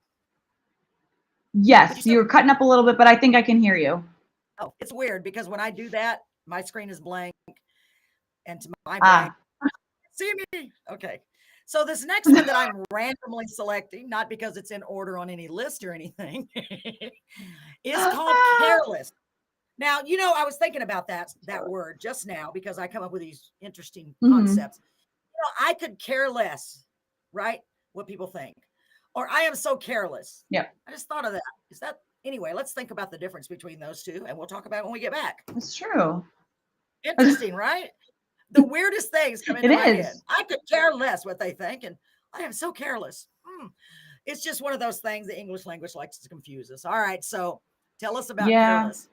Yes, you're cutting up a little bit, but I think I can hear you. Oh, it's weird because when I do that, my screen is blank. And to my brain, see me. Okay. So this next one that I'm randomly selecting, not because it's in order on any list or anything, is called Careless. Now, you know, I was thinking about that word just now, because I come up with these interesting concepts. You know, I could care less, right? What people think. Or I am so careless. Yeah. I just thought of that. Anyway, let's think about the difference between those two, and we'll talk about it when we get back. That's true. Interesting, right? The weirdest things come into my head. I could care less what they think, and I am so careless. It's just one of those things the English language likes to confuse us. All right, so tell us about Careless.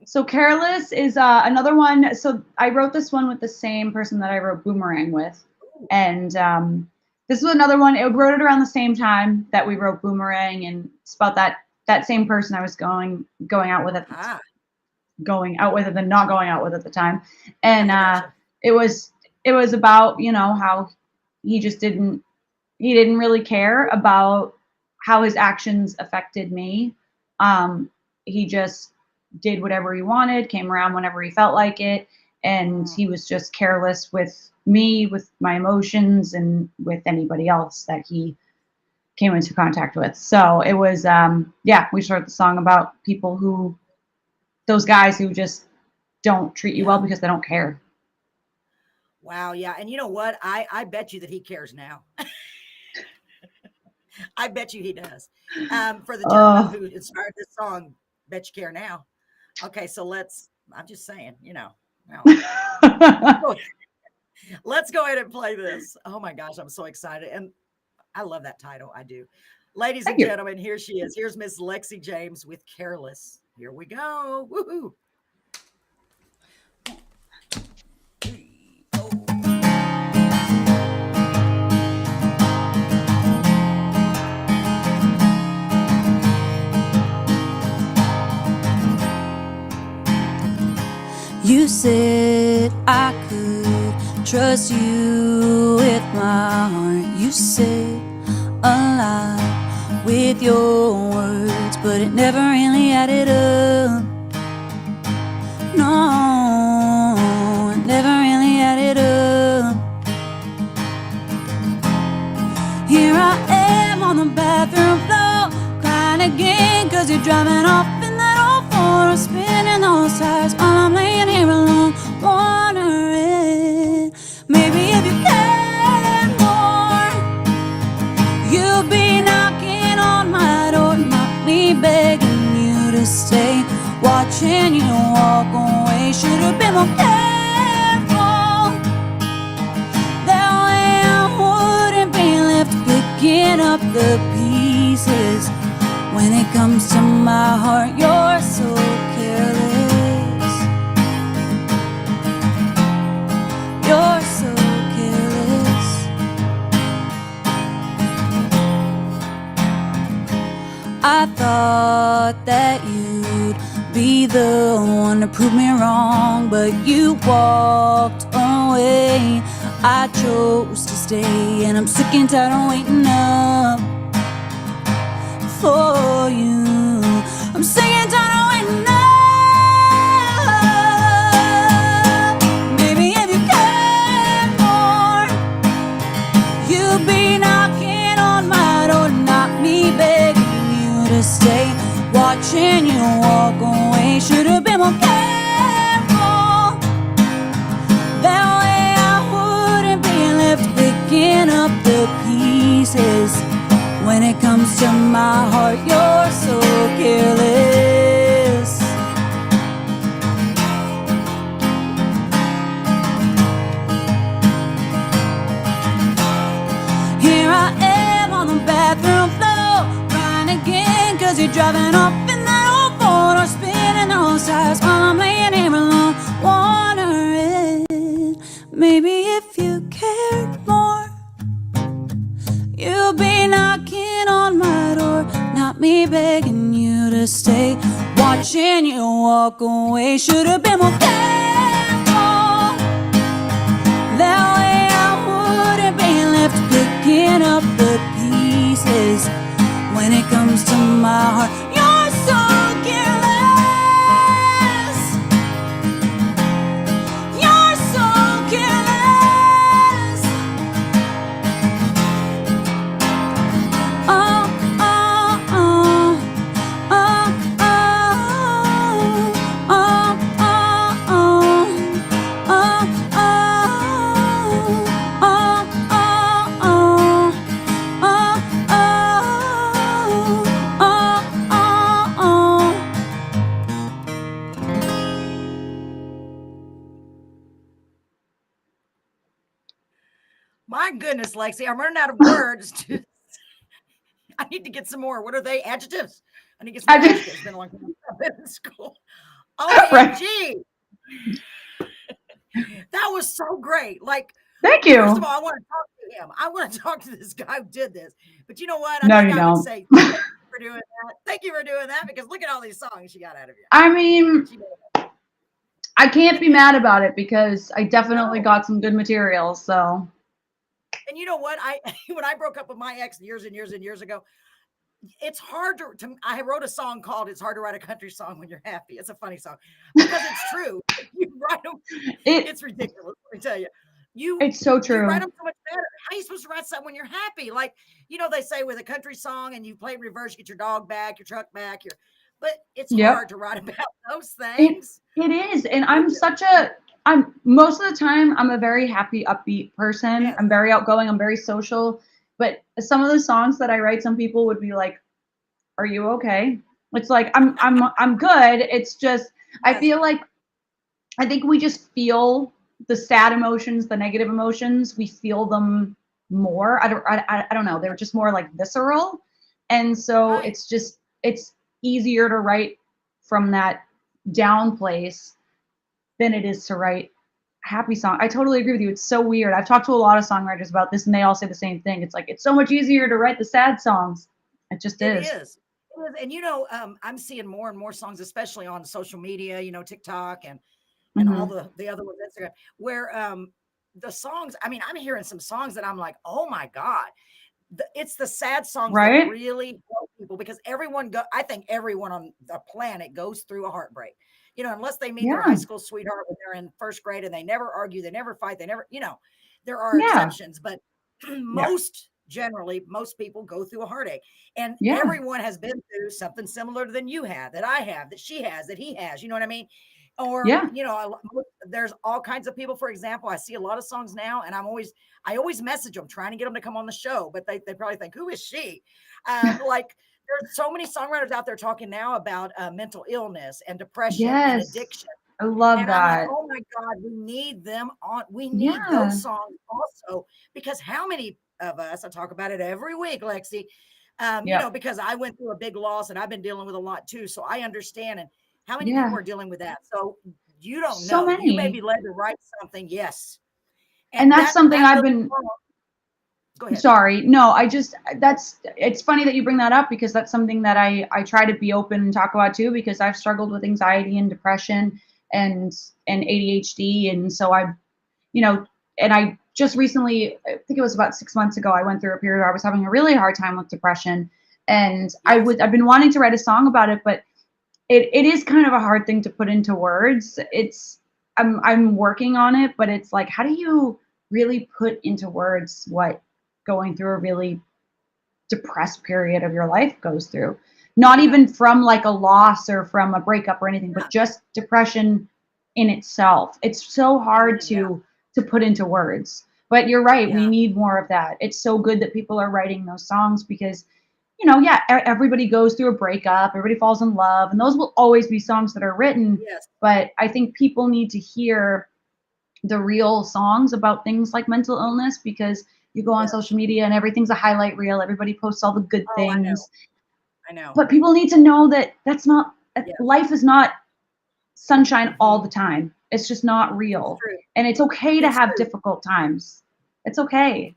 So Careless is another one. So I wrote this one with the same person that I wrote Boomerang with. And this was another one. It wrote it around the same time that we wrote Boomerang, and it's about that same person I was going out with going out with it than not going out with at the time. And it was about, you know, how he didn't really care about how his actions affected me. He just did whatever he wanted, came around whenever he felt like it, and he was just careless with me, with my emotions, and with anybody else that he came into contact with. So it was we started the song about those guys who just don't treat you well because they don't care. Wow, yeah. And you know what? I bet you that he cares now. I bet you he does. For the gentleman who inspired this song, bet you care now. Okay, so I'm just saying, you know. Let's go ahead and play this. Oh my gosh, I'm so excited. And I love that title. I do. Ladies and gentlemen, here she is. Here's Miss Lexi James with Careless. Here we go. Woohoo. You said I could trust you with my heart. You said a lot with your words, but it never really added up. No, it never really added up. Here I am on the bathroom floor, crying again, 'cause you're driving off in that old Ford, spinning those tires while I'm laying here alone, wondering, maybe if you cared more, you'd be knocking on my door, not me begging you to stay, watching you walk away. Should have been more careful, that way I wouldn't be left picking up the pieces. When it comes to my heart, you're so careless. You're so careless. I thought that you'd be the one to prove me wrong, but you walked away. I chose to stay, and I'm sick and tired of waiting up for you. I'm sick and tired of waiting up. Maybe if you cared more, you'd be knocking on my door, not me begging you to stay, watching you walk away. Should have been more careful, that way I wouldn't be left picking up the pieces. When it comes to my heart, you're so careless. Here I am on the bathroom floor, crying again, 'cause you're driving off in that old Ford, or spinning those tires while I'm laying here alone, wondering, maybe if you cared more, you'll be knocking on my door, not me begging you to stay, watching you walk away. Should have been more careful, that way I wouldn't be left picking up the pieces. When it comes to my heart, you're so careless. You're so careless. Oh, oh, oh, oh, oh, oh, oh, oh, My goodness, Lexi, I'm running out of words. I need to get some more. What are they? Adjectives? I need to get some adjectives. It's been a long time I've been in school. OMG. That was so great. Like, thank you. First of all, I want to talk to you. him. I want to talk to this guy who did this. But you know what? No, think you I would don't. say thank you for doing that. Thank you for doing that, because look at all these songs she got out of you. I mean, I can't be mad about it because I definitely got some good material. So. And you know what? When I broke up with my ex years and years and years ago, it's hard to I wrote a song called "It's Hard to Write a Country Song When You're Happy." It's a funny song because it's true. You write them, it's ridiculous. Let me tell you. It's so true. You write them so much better. How are you supposed to write something when you're happy? Like, they say with a country song and you play in reverse, you get your dog back, your truck back, but it's hard to write about those things. It is. And most of the time, I'm a very happy, upbeat person. Yes. I'm very outgoing. I'm very social. But some of the songs that I write, some people would be like, "Are you okay?" It's like, I'm good. It's just, I feel like, I think we just feel the sad emotions, the negative emotions. We feel them more. I don't know. They're just more like visceral. And so it's easier to write from that down place than it is to write happy song. I totally agree with you. It's so weird. I've talked to a lot of songwriters about this and they all say the same thing. It's like, it's so much easier to write the sad songs. It just is. It is. And I'm seeing more and more songs, especially on social media, TikTok and all the other ones, Instagram, where the songs, I'm hearing some songs that I'm like, oh my God, it's the sad songs that really help people, because I think everyone on the planet goes through a heartbreak, unless they meet their high school sweetheart when they're in first grade and they never argue, they never fight, they never, there are exceptions, but generally, most people go through a heartache, and everyone has been through something similar than you have, that I have, that she has, that he has, you know what I mean? Or, there's all kinds of people. For example, I see a lot of songs now, and I always message them trying to get them to come on the show, but they probably think, who is she? Like, there's so many songwriters out there talking now about mental illness and depression and addiction. I love that. I'm like, oh my God, we need them on. We need those songs also, because how many of us, I talk about it every week, Lexi, because I went through a big loss and I've been dealing with a lot too. So I understand. And how many people are dealing with that? So you don't know. Many. You may be led to write something. Yes. And that's something I've been. Go ahead. Sorry. No, it's funny that you bring that up, because that's something that I try to be open and talk about too, because I've struggled with anxiety and depression and ADHD. And so and I just recently, I think it was about 6 months ago, I went through a period where I was having a really hard time with depression, and I've been wanting to write a song about it, but it is kind of a hard thing to put into words. I'm working on it, but it's like, how do you really put into words what going through a really depressed period of your life goes through? Not even from like a loss or from a breakup or anything, but just depression in itself. It's so hard to put into words. But you're right, we need more of that. It's so good that people are writing those songs, because everybody goes through a breakup, everybody falls in love, and those will always be songs that are written. Yes. But I think people need to hear the real songs about things like mental illness, because you go on social media and everything's a highlight reel. Everybody posts all the good things. I know. But people need to know that that's not, life is not sunshine all the time. It's just not real. And it's okay to have difficult times. It's okay.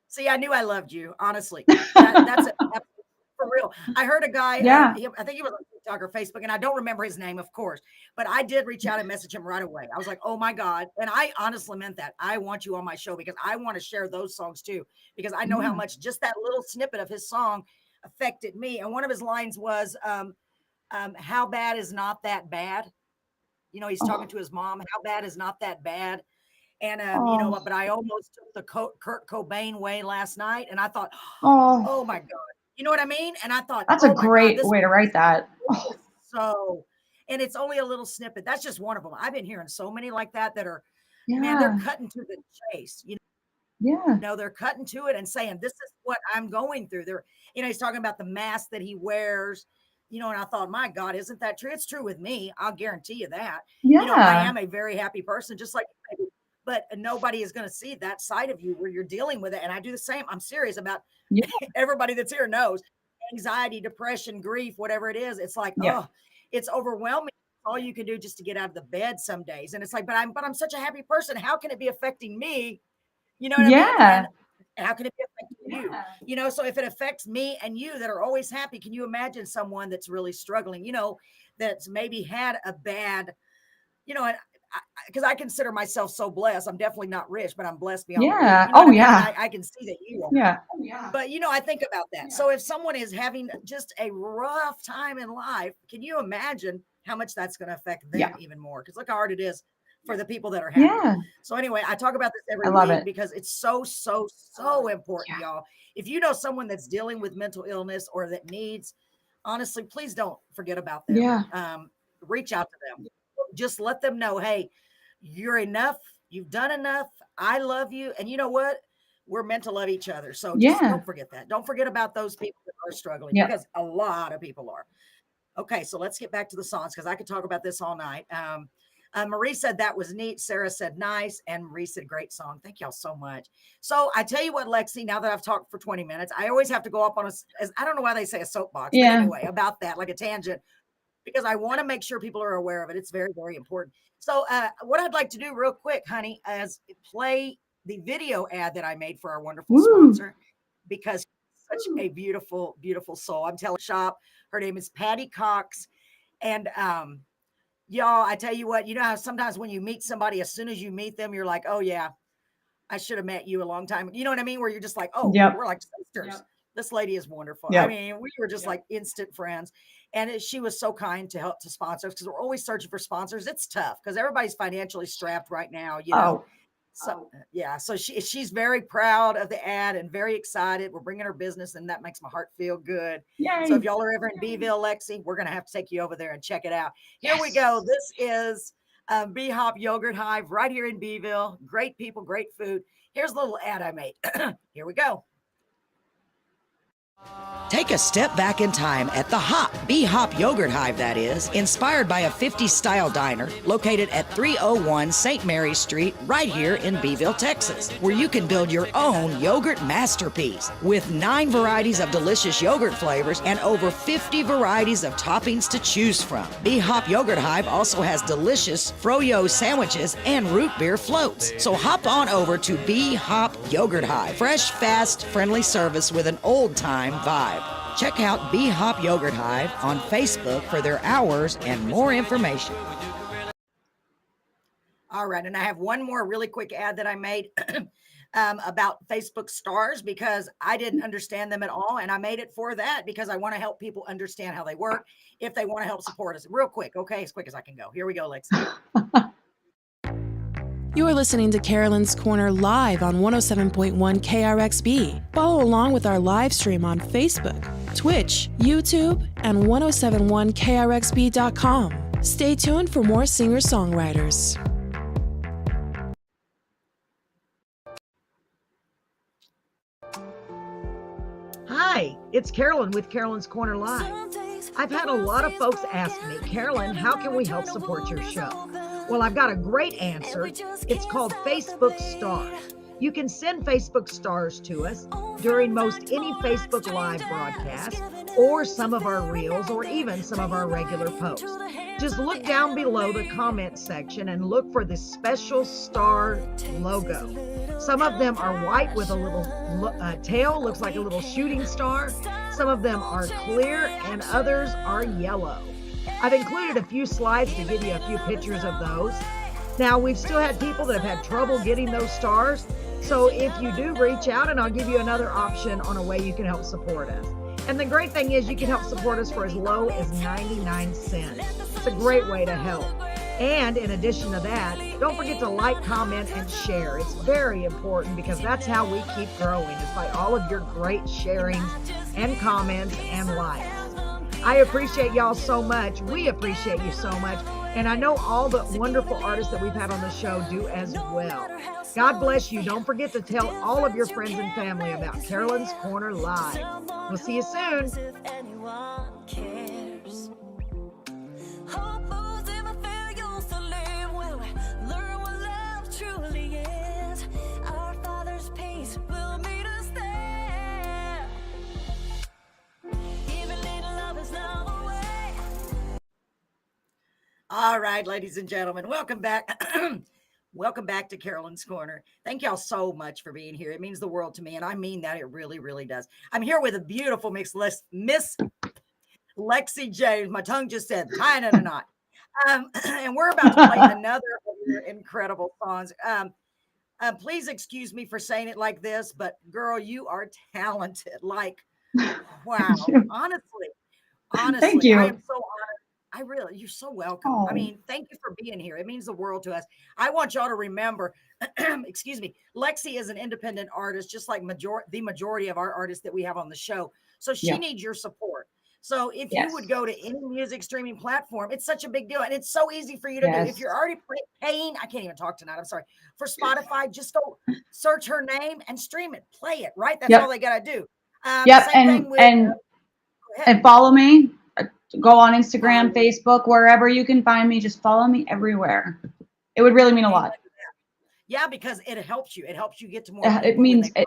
See, I knew I loved you, honestly. That's for real. I heard a guy, I think he was on TikTok or Facebook, and I don't remember his name, of course, but I did reach out and message him right away. I was like, oh my God. And I honestly meant that. I want you on my show, because I want to share those songs too, because I know how much just that little snippet of his song affected me. And one of his lines was, how bad is not that bad? He's talking to his mom. How bad is not that bad? And, but I almost took the Kurt Cobain way last night. And I thought, oh my God, you know what I mean? And I thought, that's a great way to write that. So, and it's only a little snippet. That's just one of them. I've been hearing so many like that are, man, they're cutting to the chase, they're cutting to it and saying, this is what I'm going through. They're, he's talking about the mask that he wears, and I thought, my God, isn't that true? It's true with me. I'll guarantee you that. I am a very happy person, just like you, but nobody is going to see that side of you where you're dealing with it. And I do the same. I'm serious about everybody that's here knows anxiety, depression, grief, whatever it is. It's like, it's overwhelming. All you can do just to get out of the bed some days. And it's like, but I'm such a happy person. How can it be affecting me? You know what I mean? And how can it be affecting you? You know, so if it affects me and you that are always happy, can you imagine someone that's really struggling, you know, that's maybe had a bad, you know, because I consider myself so blessed. I'm definitely not rich, but I'm blessed beyond belief. Yeah. You know Oh, what I mean? yeah. I can see that you are. Yeah. But, you know, I think about that. So if someone is having just a rough time in life, can you imagine how much that's going to affect them even more? Because look how hard it is for the people that are happy. Yeah. So anyway, I talk about this every I love week it. because it's so important, y'all. If you know someone that's dealing with mental illness or that needs, honestly, please don't forget about them. Yeah. Reach out to them. Just let them know, hey, you're enough. You've done enough. I love you. And you know what? We're meant to love each other. So just don't forget that. Don't forget about those people that are struggling because a lot of people are. Okay, so let's get back to the songs because I could talk about this all night. Marie said that was neat. Sarah said nice. And Marie said great song. Thank y'all so much. So I tell you what, Lexi, now that I've talked for 20 minutes, I always have to go up on I don't know why they say a soapbox, but anyway, about that, like a tangent, because I want to make sure people are aware of it. It's very, very important. So what I'd like to do real quick, honey, is play the video ad that I made for our wonderful sponsor, because such a beautiful, beautiful soul. I'm telling shop. Her name is Patty Cox. And y'all, I tell you what, you know how sometimes when you meet somebody, as soon as you meet them, you're like, oh yeah, I should have met you a long time. You know what I mean? Where you're just like, oh, we're like sisters. This lady is wonderful. I mean, we were just like instant friends. And she was so kind to help to sponsor us because we're always searching for sponsors. It's tough because everybody's financially strapped right now, you know. So so she's very proud of the ad and very excited. We're bringing her business, and that makes my heart feel good. So if y'all are ever in Beeville, Lexi, we're gonna have to take you over there and check it out. Here we go. This is B-Hop Yogurt Hive right here in Beeville. Great people, great food. Here's a little ad I made. Here we go. Take a step back in time at the B-Hop Yogurt Hive, that is, inspired by a 50s style diner located at 301 St. Mary's Street right here in Beeville, Texas, where you can build your own yogurt masterpiece with 9 varieties of delicious yogurt flavors and over 50 varieties of toppings to choose from. B-Hop Yogurt Hive also has delicious froyo sandwiches and root beer floats. So hop on over to B-Hop Yogurt Hive. Fresh, fast, friendly service with an old-time vibe. Check out B-Hop Yogurt Hive on Facebook for their hours and more information. All right, and I have one more really quick ad that I made about Facebook stars because I didn't understand them at all, and I made it for that because I want to help people understand how they work if they want to help support us. Real quick, okay, as quick as I can go. Here we go, Lexi. You are listening to Carolyn's Corner live on 107.1 KRXB. Follow along with our live stream on Facebook, Twitch, YouTube, and 1071krxb.com. Stay tuned for more singer-songwriters. Hi, it's Carolyn with Carolyn's Corner Live. I've had a lot of folks ask me, Carolyn, how can we help support your show? Well, I've got a great answer. It's called Facebook Stars. You can send Facebook Stars to us during most any Facebook Live broadcast or some of our reels or even some of our regular posts. Just look down below the comment section and look for the special star logo. Some of them are white with a little tail, looks like a little shooting star. Some of them are clear and others are yellow. I've included a few slides to give you a few pictures of those. Now, we've still had people that have had trouble getting those stars. So if you do reach out, and I'll give you another option on a way you can help support us. And the great thing is you can help support us for as low as 99 cents. It's a great way to help. And in addition to that, don't forget to like, comment, and share. It's very important because that's how we keep growing. It's by all of your great sharings and comments and likes. I appreciate y'all so much. We appreciate you so much. And I know all the wonderful artists that we've had on the show do as well. God bless you. Don't forget to tell all of your friends and family about Carolyn's Corner Live. We'll see you soon. All right, ladies and gentlemen, welcome back. Welcome back to Carolyn's Corner. Thank y'all so much for being here. It means the world to me, and I mean that. It really, really does. I'm here with a beautiful Miss Lexi James. My tongue just said, tying in a knot. And we're about to play another of your incredible songs. Please excuse me for saying it like this, but girl, you are talented. Like, wow. Honestly, Thank you. I am so honored. You're so welcome. Oh. I mean, thank you for being here. It means the world to us. I want y'all to remember, excuse me, Lexi is an independent artist, just like the majority of our artists that we have on the show. So she needs your support. So if you would go to any music streaming platform, it's such a big deal. And it's so easy for you to do. If you're already paying, I can't even talk tonight, I'm sorry, for Spotify, just go search her name and stream it, play it, right? That's all they got to do. And follow me. Go on Instagram, Facebook, wherever you can find me. Just follow me everywhere. It would really mean a lot. Yeah, because it helps you. It helps you get to more people. It means it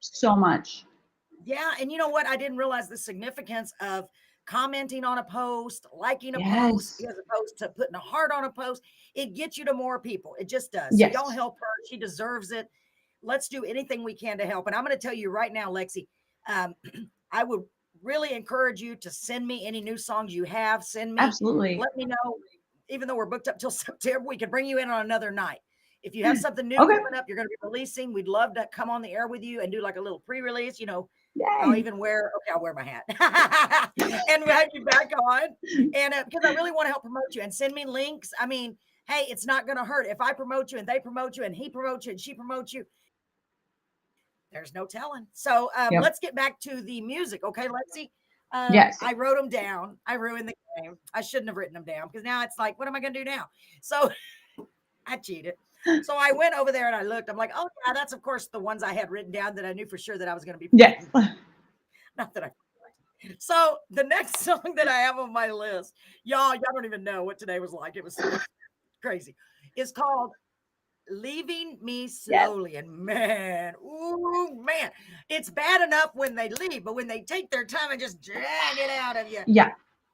so much. Yeah, and you know what? I didn't realize the significance of commenting on a post, liking a post, as opposed to putting a heart on a post. It gets you to more people. It just does. So y'all help her. She deserves it. Let's do anything we can to help. And I'm going to tell you right now, Lexi, I would really encourage you to send me any new songs you have. Send me. Absolutely. Let me know. Even though we're booked up till September, we can bring you in on another night. If you have something new coming up, you're going to be releasing, we'd love to come on the air with you and do like a little pre-release, you know. I'll even I'll wear my hat and have you back on. And because I really want to help promote you and send me links. I mean, hey, it's not going to hurt if I promote you and they promote you and he promotes you and she promotes you. There's no telling. So let's get back to the music. Okay, Lexi. I wrote them down. I ruined the game. I shouldn't have written them down because now it's like, what am I going to do now? So I cheated. So I went over there and I looked. I'm like, oh yeah, that's of course the ones I had written down that I knew for sure that I was going to be. Yes. Not that I. So the next song that I have on my list, y'all don't even know what today was like. It was so crazy. It's called "Leaving Me Slowly," and man, it's bad enough when they leave, but when they take their time and just drag it out of you,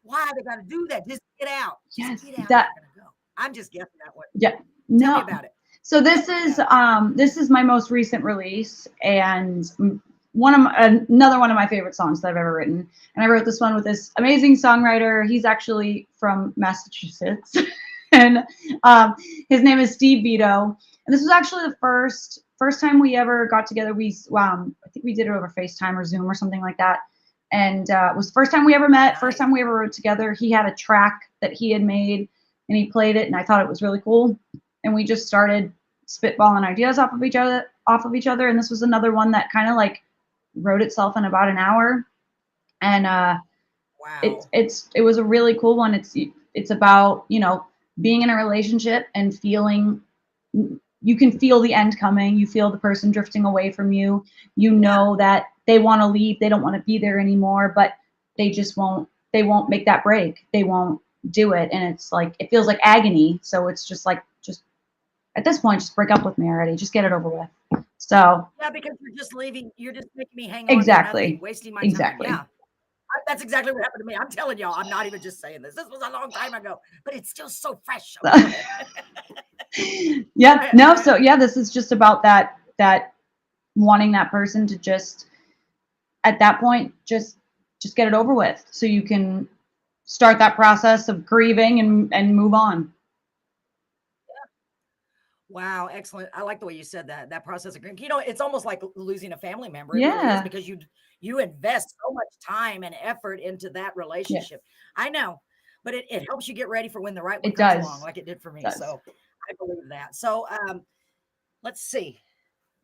why they got to do that? Just get out. Just get out. Go. I'm just guessing that one. Tell me about it. So this is my most recent release, and another one of my favorite songs that I've ever written. And I wrote this one with this amazing songwriter. He's actually from Massachusetts, and his name is Steve Vito. And this was actually the first time we ever got together. I think we did it over FaceTime or Zoom or something like that. And it was the first time we ever met, first time we ever wrote together. He had a track that he had made, and he played it, and I thought it was really cool. And we just started spitballing ideas off of each other. And this was another one that kind of like wrote itself in about an hour. And it was a really cool one. It's about, you know, being in a relationship and feeling, you can feel the end coming. You feel the person drifting away from you. You know that they want to leave. They don't want to be there anymore, but they won't make that break. They won't do it. And it's like, it feels like agony. So it's just like, at this point, just break up with me already. Just get it over with. So because you're just leaving. You're just making me hang on. Exactly. Wasting my time. Exactly. Yeah. That's exactly what happened to me. I'm telling y'all, I'm not even just saying this. This was a long time ago, but it's still so fresh. This is just about that wanting that person to just, at that point, just get it over with so you can start that process of grieving and move on. Wow, excellent. I like the way you said that process of grief. You know, it's almost like losing a family member. Because you invest so much time and effort into that relationship. I know, but it helps you get ready for when the right one comes along, like it did for me. So I believe that. So let's see.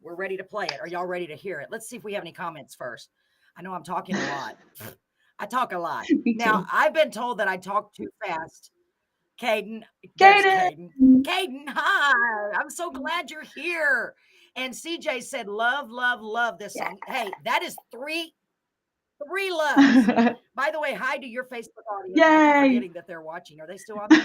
We're ready to play it. Are y'all ready to hear it? Let's see if we have any comments first. I know I'm talking a lot. I talk a lot. Now, I've been told that I talk too fast. Caden, hi. I'm so glad you're here. And CJ said, love this song. Hey, that is three loves. By the way, hi to your Facebook audience. I'm forgetting that they're watching. Are they still on there?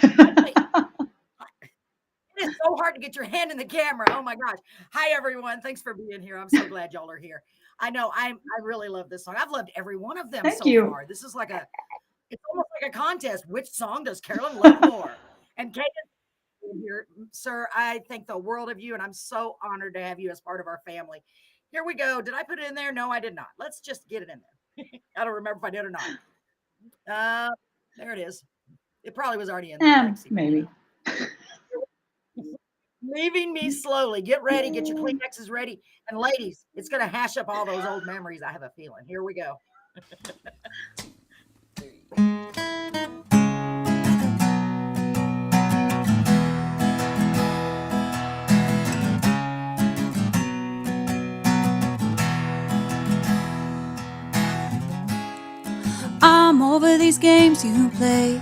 It is so hard to get your hand in the camera. Oh my gosh. Hi everyone. Thanks for being here. I'm so glad y'all are here. I know I really love this song. I've loved every one of them far. This is like it's almost like a contest. Which song does Carolyn love more? And Kaden, being here, sir. I think the world of you, and I'm so honored to have you as part of our family. Here we go. Did I put it in there? No, I did not. Let's just get it in there. I don't remember if I did or not. There it is. It probably was already in there. Lexi, Maybe. Leaving me slowly. Get ready. Get your Kleenexes ready. And ladies, it's going to hash up all those old memories. I have a feeling. Here we go. I'm over these games you play.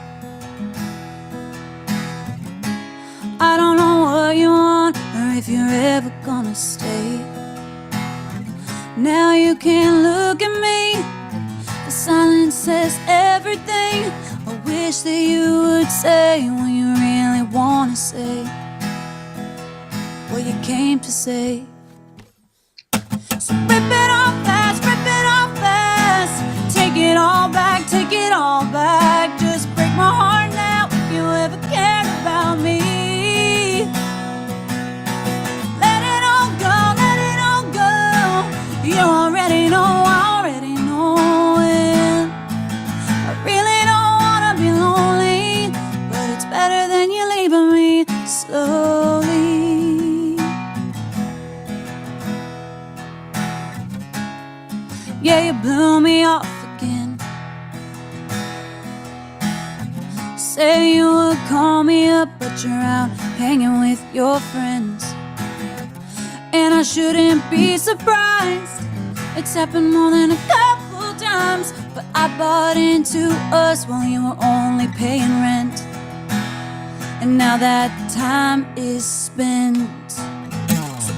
I don't know what you want or if you're ever gonna stay. Now you can't look at me. The silence says everything. I wish that you would say what you really wanna say, what you came to say. So rip it off fast, rip it off fast. Take it all back, take it all back. Just break my heart now if you ever cared about me. Let it all go, let it all go. You already know, I already know it. I really don't wanna be lonely, but it's better than you leaving me slowly. Yeah, you blew me off again. Say you would call me up, but you're out hanging with your friends. And I shouldn't be surprised. It's happened more than a couple times. But I bought into us while you were only paying rent. And now that time is spent. So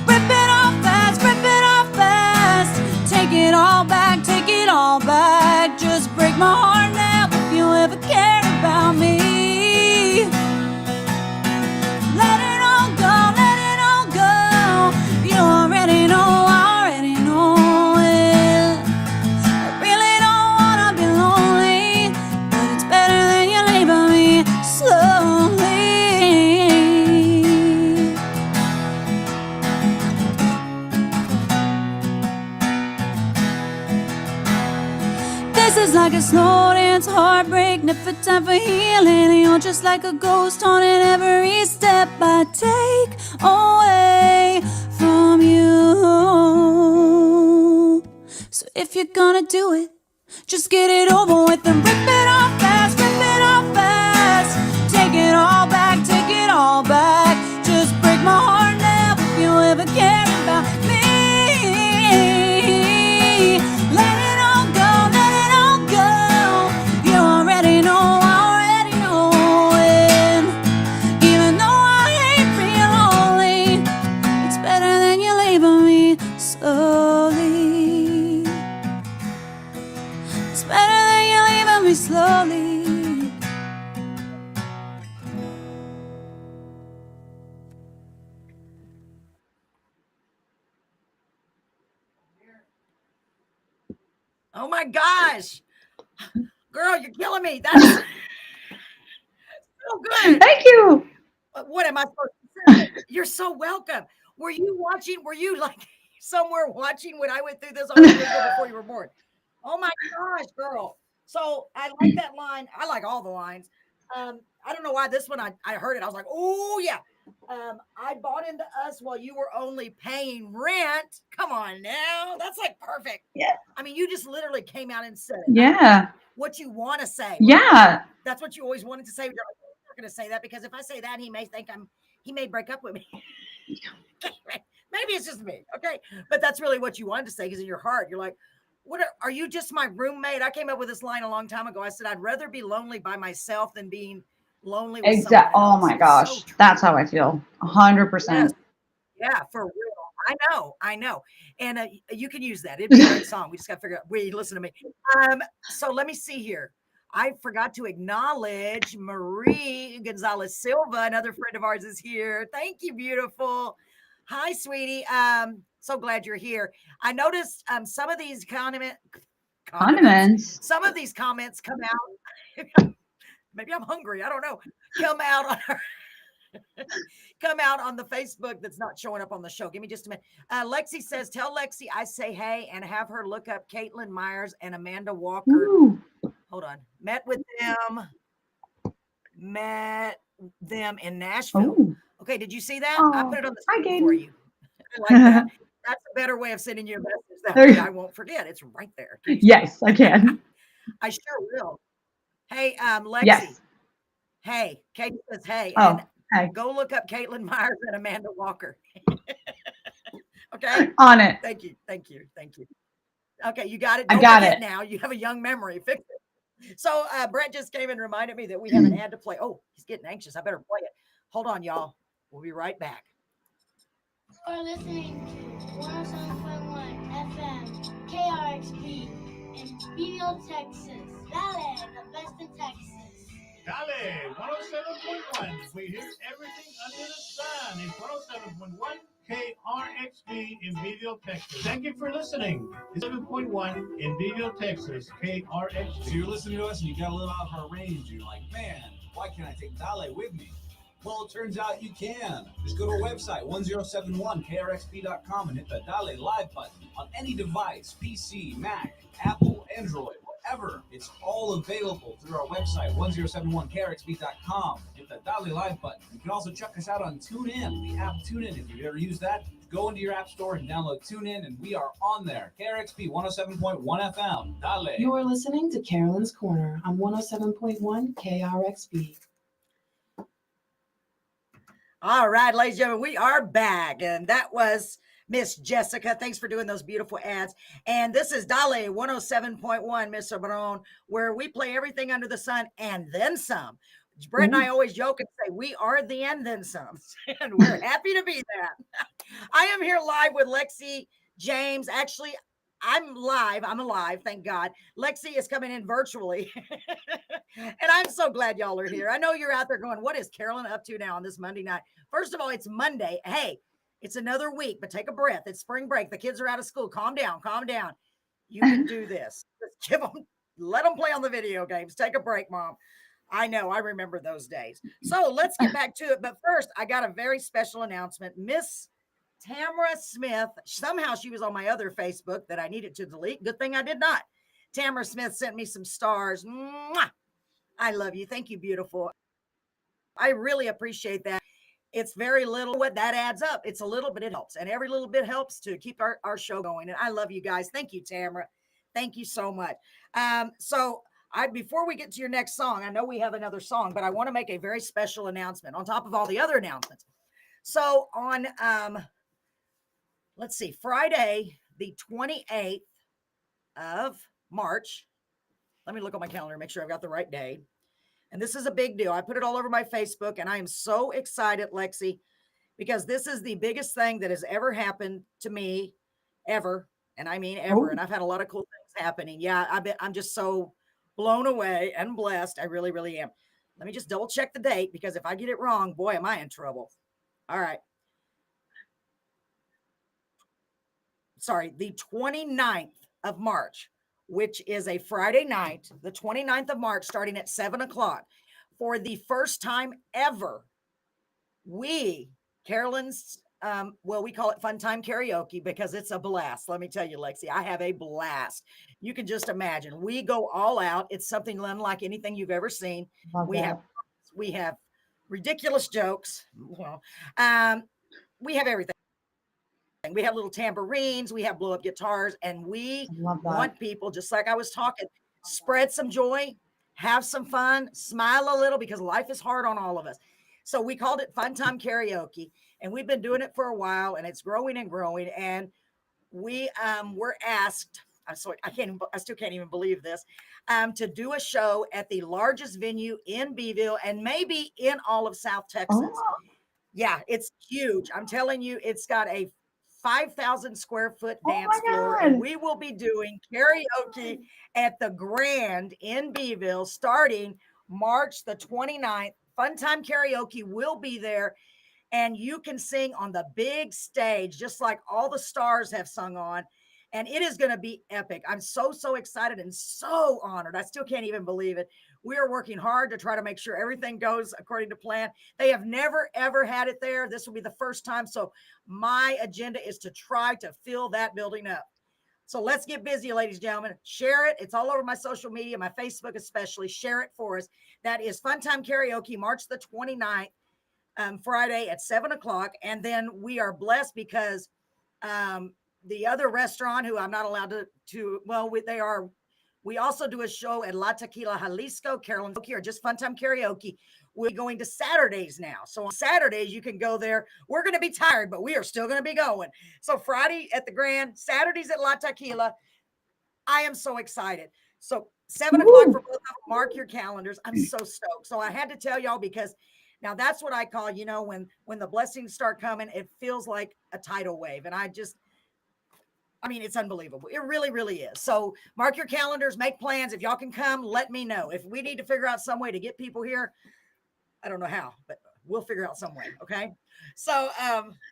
rip it off fast, rip it off fast. Take it all back, take it all back. Just break my heart now if you ever cared about me. Let it all go, let it all go. You already know, I already know it. I really don't wanna be lonely, but it's better than you leaving me slowly. This is like a slow dance, heartbreak, never time for healing. You're just like a ghost haunting every step I take away from you. So if you're gonna do it, just get it over with and rip it off fast, rip it off fast. Take it all back, take it all back. Just break my heart now if you ever care about me. Let it all go, let it all go. You already know, I already know it. Even though I hate being lonely, it's better than you leaving me slowly. It's better than you leaving me slowly. Oh my gosh. Girl, you're killing me. That's so good. Thank you. What am I supposed to say? You're so welcome. Were you watching? Were you like somewhere watching when I went through this on the video before you were born? Oh my gosh, girl. So I like that line. I like all the lines. I don't know why this one I heard it. I was like, oh yeah. I bought into us while you were only paying rent. Come on now. That's like perfect. Yeah. I mean, you just literally came out and said it. Yeah. What you want to say. Right? Yeah. That's what you always wanted to say. You're like, I'm not going to say that because if I say that, he may break up with me. Maybe it's just me. Okay. But that's really what you wanted to say because in your heart, you're like, are you just my roommate? I came up with this line a long time ago. I said, I'd rather be lonely by myself than being lonely with someone else. Oh my gosh. So that's how I feel. 100%. Yes. Yeah, for real. I know. And you can use that. It'd be a great song. We just got to figure out. Wait, listen to me. So let me see here. I forgot to acknowledge Marie Gonzalez Silva. Another friend of ours is here. Thank you, beautiful. Hi, sweetie. So glad you're here. I noticed some of these condiments. Some of these comments come out. Maybe I'm hungry. I don't know. Come out on come out on the Facebook that's not showing up on the show. Give me just a minute. Lexi says, tell Lexi I say hey and have her look up Caitlin Myers and Amanda Walker. Ooh. Hold on. Met them in Nashville. Ooh. Okay, did you see that? Oh, I put it on the hi, screen for Gaten. you. I like that. That's a better way of sending you a message. That way I won't forget. It's right there. Yes, I can. I sure will. Hey, Lexi. Yes. Hey, Kate says hey. Oh, and hey. go look up Caitlin Myers and Amanda Walker. Okay? On it. Thank you. Okay, you got it. I Don't got forget it. now. You have a young memory. Fix it. So Brett just came and reminded me that we have an ad to play. Oh, he's getting anxious. I better play it. Hold on, y'all. We'll be right back. You're listening to 107.1 FM KRXP in Beeville, Texas. Dale, the best in Texas. Dale, 107.1. We hear everything under the sun. It's 107.1 KRXP in Beeville, Texas. Thank you for listening. It's 7.1 in Beeville, Texas, KRXP. If you're listening to us and you got a little out of our range, you're like, man, why can't I take Dale with me? Well, it turns out you can. Just go to our website, 1071krxp.com, and hit the Dale Live button on any device, PC, Mac, Apple, Android, whatever. It's all available through our website, 1071krxp.com. Hit the Dale Live button. You can also check us out on TuneIn, the app TuneIn. If you've ever used that, go into your app store and download TuneIn, and we are on there. KRXP 107.1 FM. Dale. You are listening to Carolyn's Corner on 107.1 KRXP. All right, ladies and gentlemen, we are back. And that was Miss Jessica. Thanks for doing those beautiful ads. And this is Dale 107.1, Miss Barone, where we play everything under the sun and then some. Brett and I always joke and say, we are the and then some. And we're happy to be that. I am here live with Lexi James. Actually, I'm alive, thank God. Lexi is coming in virtually. And I'm so glad y'all are here. I know you're out there going, what is Carolyn up to now on this Monday night? First of all, it's Monday. Hey, it's another week, but take a breath. It's spring break. The kids are out of school. Calm down. You can do this. Just let them play on the video games. Take a break, Mom. I know. I remember those days. So let's get back to it. But first, I got a very special announcement. Miss Tamara Smith, somehow she was on my other Facebook that I needed to delete. Good thing I did not. Tamara Smith sent me some stars. Mwah! I love you. Thank you, beautiful. I really appreciate that. It's very little, what that adds up. It's a little, but it helps. And every little bit helps to keep our show going. And I love you guys. Thank you, Tamara. Thank you so much. Before we get to your next song, I know we have another song, but I want to make a very special announcement on top of all the other announcements. So on, let's see, Friday, the 28th of March. Let me look on my calendar, make sure I've got the right day. And this is a big deal. I put it all over my Facebook, and I am so excited, Lexi, because this is the biggest thing that has ever happened to me ever. And I mean ever. And I've had a lot of cool things happening. Yeah, I'm just so blown away and blessed. I really, really am. Let me just double check the date, because if I get it wrong, boy, am I in trouble. All right. Sorry, the 29th of March, which is a Friday night, the 29th of March, starting at 7:00. For the first time ever, Carolyn's, we call it Fun Time Karaoke because it's a blast. Let me tell you, Lexi, I have a blast. You can just imagine. We go all out. It's something unlike anything you've ever seen. We have ridiculous jokes. Well, we have everything. We have little tambourines, we have blow up guitars, and we want people, just like I was talking, spread some joy, have some fun, smile a little, because life is hard on all of us. So we called it Fun Time Karaoke, and we've been doing it for a while, and it's growing and growing. And we were asked, I still can't even believe this, to do a show at the largest venue in Beeville and maybe in all of South Texas. Oh. Yeah, it's huge. I'm telling you, it's got a 5,000 square foot dance floor, and we will be doing karaoke at the Grand in Beeville starting March the 29th. Fun Time Karaoke will be there, and you can sing on the big stage just like all the stars have sung on. and it is going to be epic. I'm so excited and so honored. I still can't even believe it. We are working hard to try to make sure everything goes according to plan. They have never, ever had it there. This will be the first time. So my agenda is to try to fill that building up. So let's get busy, ladies and gentlemen. Share it. It's all over my social media, my Facebook especially. Share it for us. That is Fun Time Karaoke, March the 29th, Friday at 7 o'clock. And then we are blessed because the other restaurant who I'm not allowed we also do a show at La Tequila Jalisco, Carolyn, or just Fun Time Karaoke. We're going to Saturdays now. So on Saturdays, you can go there. We're going to be tired, but we are still going to be going. So Friday at the Grand, Saturdays at La Tequila. I am so excited. So 7 o'clock for both of them. Mark your calendars. I'm so stoked. So I had to tell y'all because now that's what I call, when the blessings start coming, it feels like a tidal wave. And it's unbelievable. It really, really is. So mark your calendars, make plans. If y'all can come, let me know. If we need to figure out some way to get people here, I don't know how, but we'll figure out some way. Okay. So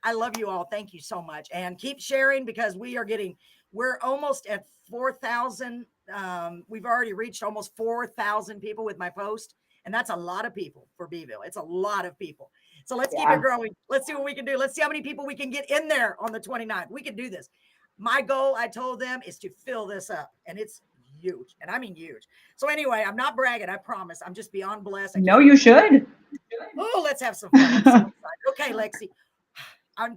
I love you all. Thank you so much. And keep sharing because we're almost at 4,000. We've already reached almost 4,000 people with my post. And that's a lot of people for Beeville. It's a lot of people. So let's keep it growing. Let's see what we can do. Let's see how many people we can get in there on the 29th. We can do this. My goal, I told them, is to fill this up, and it's huge, and I mean huge. So anyway, I'm not bragging, I promise. I'm just beyond blessed. No, you should. Oh, let's have some fun. So okay, Lexi, I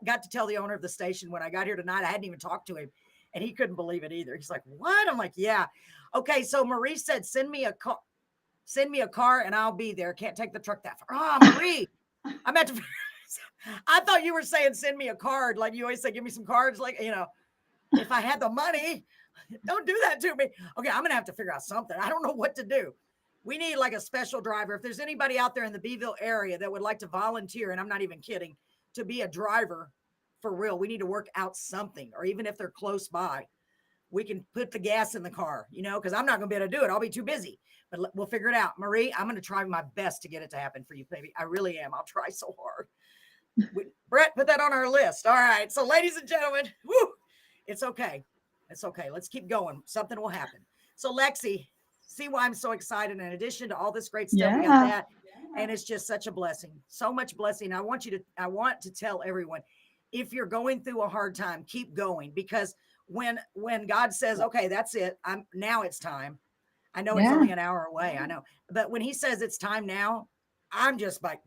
got to tell the owner of the station when I got here tonight, I hadn't even talked to him, and he couldn't believe it either. He's like, what? I'm like, yeah. Okay, so Marie said, send me a car, and I'll be there. Can't take the truck that far. Oh, Marie, I'm at to... I thought you were saying send me a card. Like you always say, give me some cards. Like, if I had the money, don't do that to me. Okay, I'm going to have to figure out something. I don't know what to do. We need like a special driver. If there's anybody out there in the Beeville area that would like to volunteer, and I'm not even kidding, to be a driver for real, we need to work out something. Or even if they're close by, we can put the gas in the car, because I'm not going to be able to do it. I'll be too busy. But we'll figure it out. Marie, I'm going to try my best to get it to happen for you, baby. I really am. I'll try so hard. Brett, put that on our list. All right. So ladies and gentlemen, it's okay. It's okay. Let's keep going. Something will happen. So Lexi, see why I'm so excited. In addition to all this great stuff, we got that. And it's just such a blessing. So much blessing. I want to tell everyone, if you're going through a hard time, keep going. Because when God says, okay, that's it. Now it's time. I know it's only an hour away. I know. But when he says it's time now, I'm just like,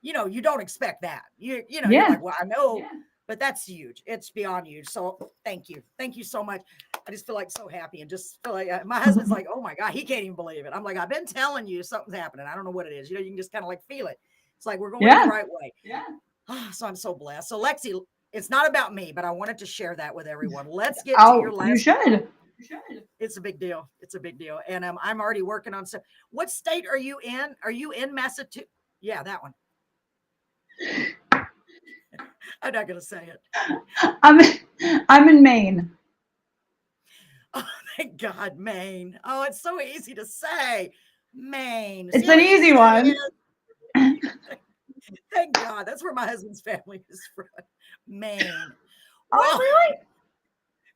you don't expect that. You're like, well, I know, but that's huge. It's beyond huge. So thank you. Thank you so much. I just feel like so happy and just feel like my husband's like, oh my God, he can't even believe it. I'm like, I've been telling you something's happening. I don't know what it is. You can just kind of like feel it. It's like, we're going the right way. Yeah. So I'm so blessed. So Lexi, it's not about me, but I wanted to share that with everyone. Let's get to your last. You should. It's a big deal. It's a big deal. And I'm already working on stuff. What state are you in? Are you in Massachusetts? Yeah, that one. I'm not going to say it. I'm in Maine. Oh, thank God, Maine. Oh, it's so easy to say. Maine. It's an easy one. Thank God. That's where my husband's family is from. Maine. Oh, really?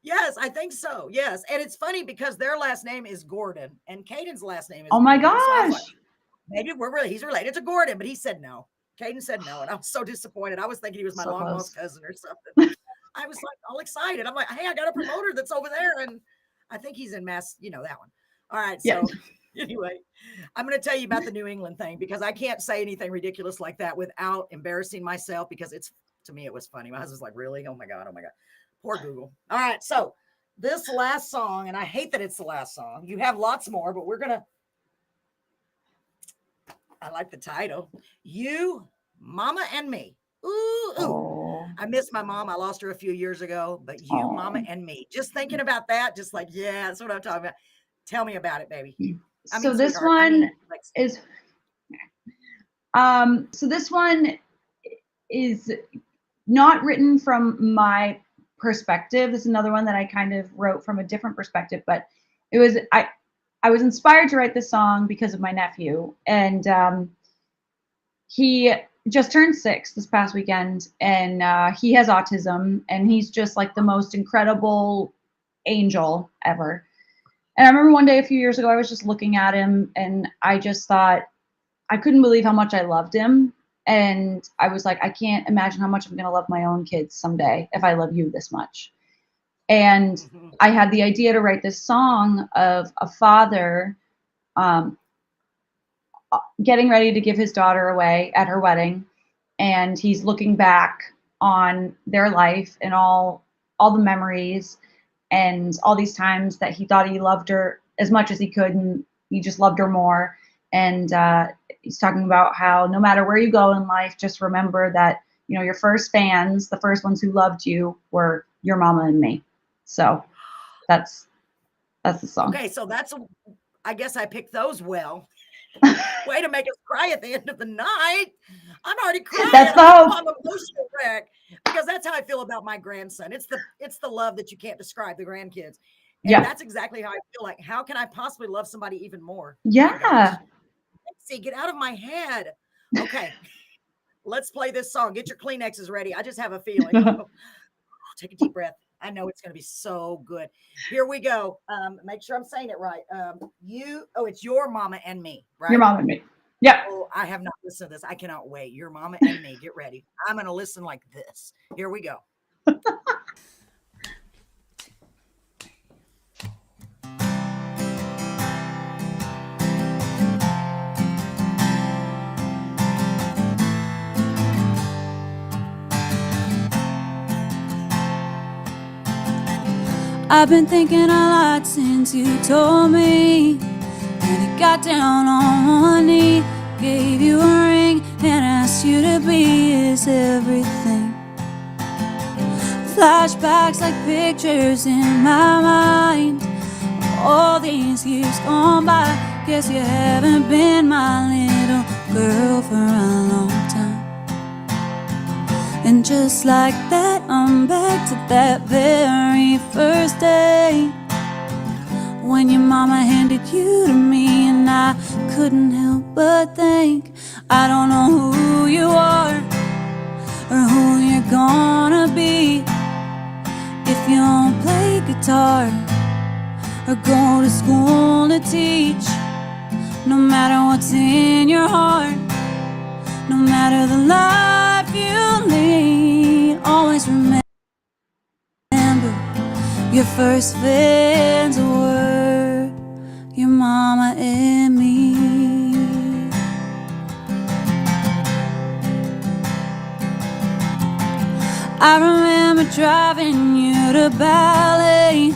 Yes, I think so. Yes. And it's funny because their last name is Gordon and Caden's last name is Oh my Gordon. gosh. So maybe he's related to Gordon, but he said no. Caden said no, and I was so disappointed. I was thinking he was my long lost cousin or something. I was like all excited. I'm like, hey, I got a promoter that's over there, and I think he's in Mass. That one. All right. So anyway, I'm going to tell you about the New England thing because I can't say anything ridiculous like that without embarrassing myself because to me it was funny. My husband's like, really? Oh my God. Poor Google. All right. So this last song, and I hate that it's the last song. You have lots more, but I like the title. You, Mama, and Me. Ooh. Oh. I miss my mom. I lost her a few years ago, but you, Mama, and Me. Just thinking about that, just like, yeah, that's what I'm talking about. Tell me about it, baby. So this one is not written from my perspective. This is another one that I kind of wrote from a different perspective, but it was, I was inspired to write this song because of my nephew, and he just turned 6 this past weekend, and he has autism, and he's just like the most incredible angel ever. And I remember one day a few years ago, I was just looking at him, and I just thought, I couldn't believe how much I loved him. And I was like, I can't imagine how much I'm going to love my own kids someday if I love you this much. And I had the idea to write this song of a father getting ready to give his daughter away at her wedding, and he's looking back on their life and all the memories and all these times that he thought he loved her as much as he could, and he just loved her more. And he's talking about how no matter where you go in life, just remember that, you know, your first fans, the first ones who loved you, were your mama and me. So that's the song. Okay, so I guess I picked those well. Way to make us cry at the end of the night. I'm already crying. That's the hope. I'm emotional wreck, because that's how I feel about my grandson. It's the love that you can't describe, the grandkids. And Yeah. That's exactly how I feel. Like, how can I possibly love somebody even more? Yeah. See, get out of my head. Okay. Let's play this song. Get your Kleenexes ready. I just have a feeling. Take a deep breath. I know it's going to be so good. Here we go. Make sure I'm saying it right. It's Your Mama and Me, right? Your mama and me. Yeah. Oh, I have not listened to this. I cannot wait. Your Mama and Me. Get ready. I'm going to listen like this. Here we go. I've been thinking a lot since you told me, and he got down on one knee, gave you a ring, and asked you to be his everything. Flashbacks like pictures in my mind, all these years gone by. Guess you haven't been my little girl for a long time. And just like that, I'm back to that very first day, when your mama handed you to me, and I couldn't help but think, I don't know who you are or who you're gonna be if you don't play guitar or go to school to teach. No matter what's in your heart, no matter the life you lead, always remember your first fans were your mama and me. I remember driving you to ballet,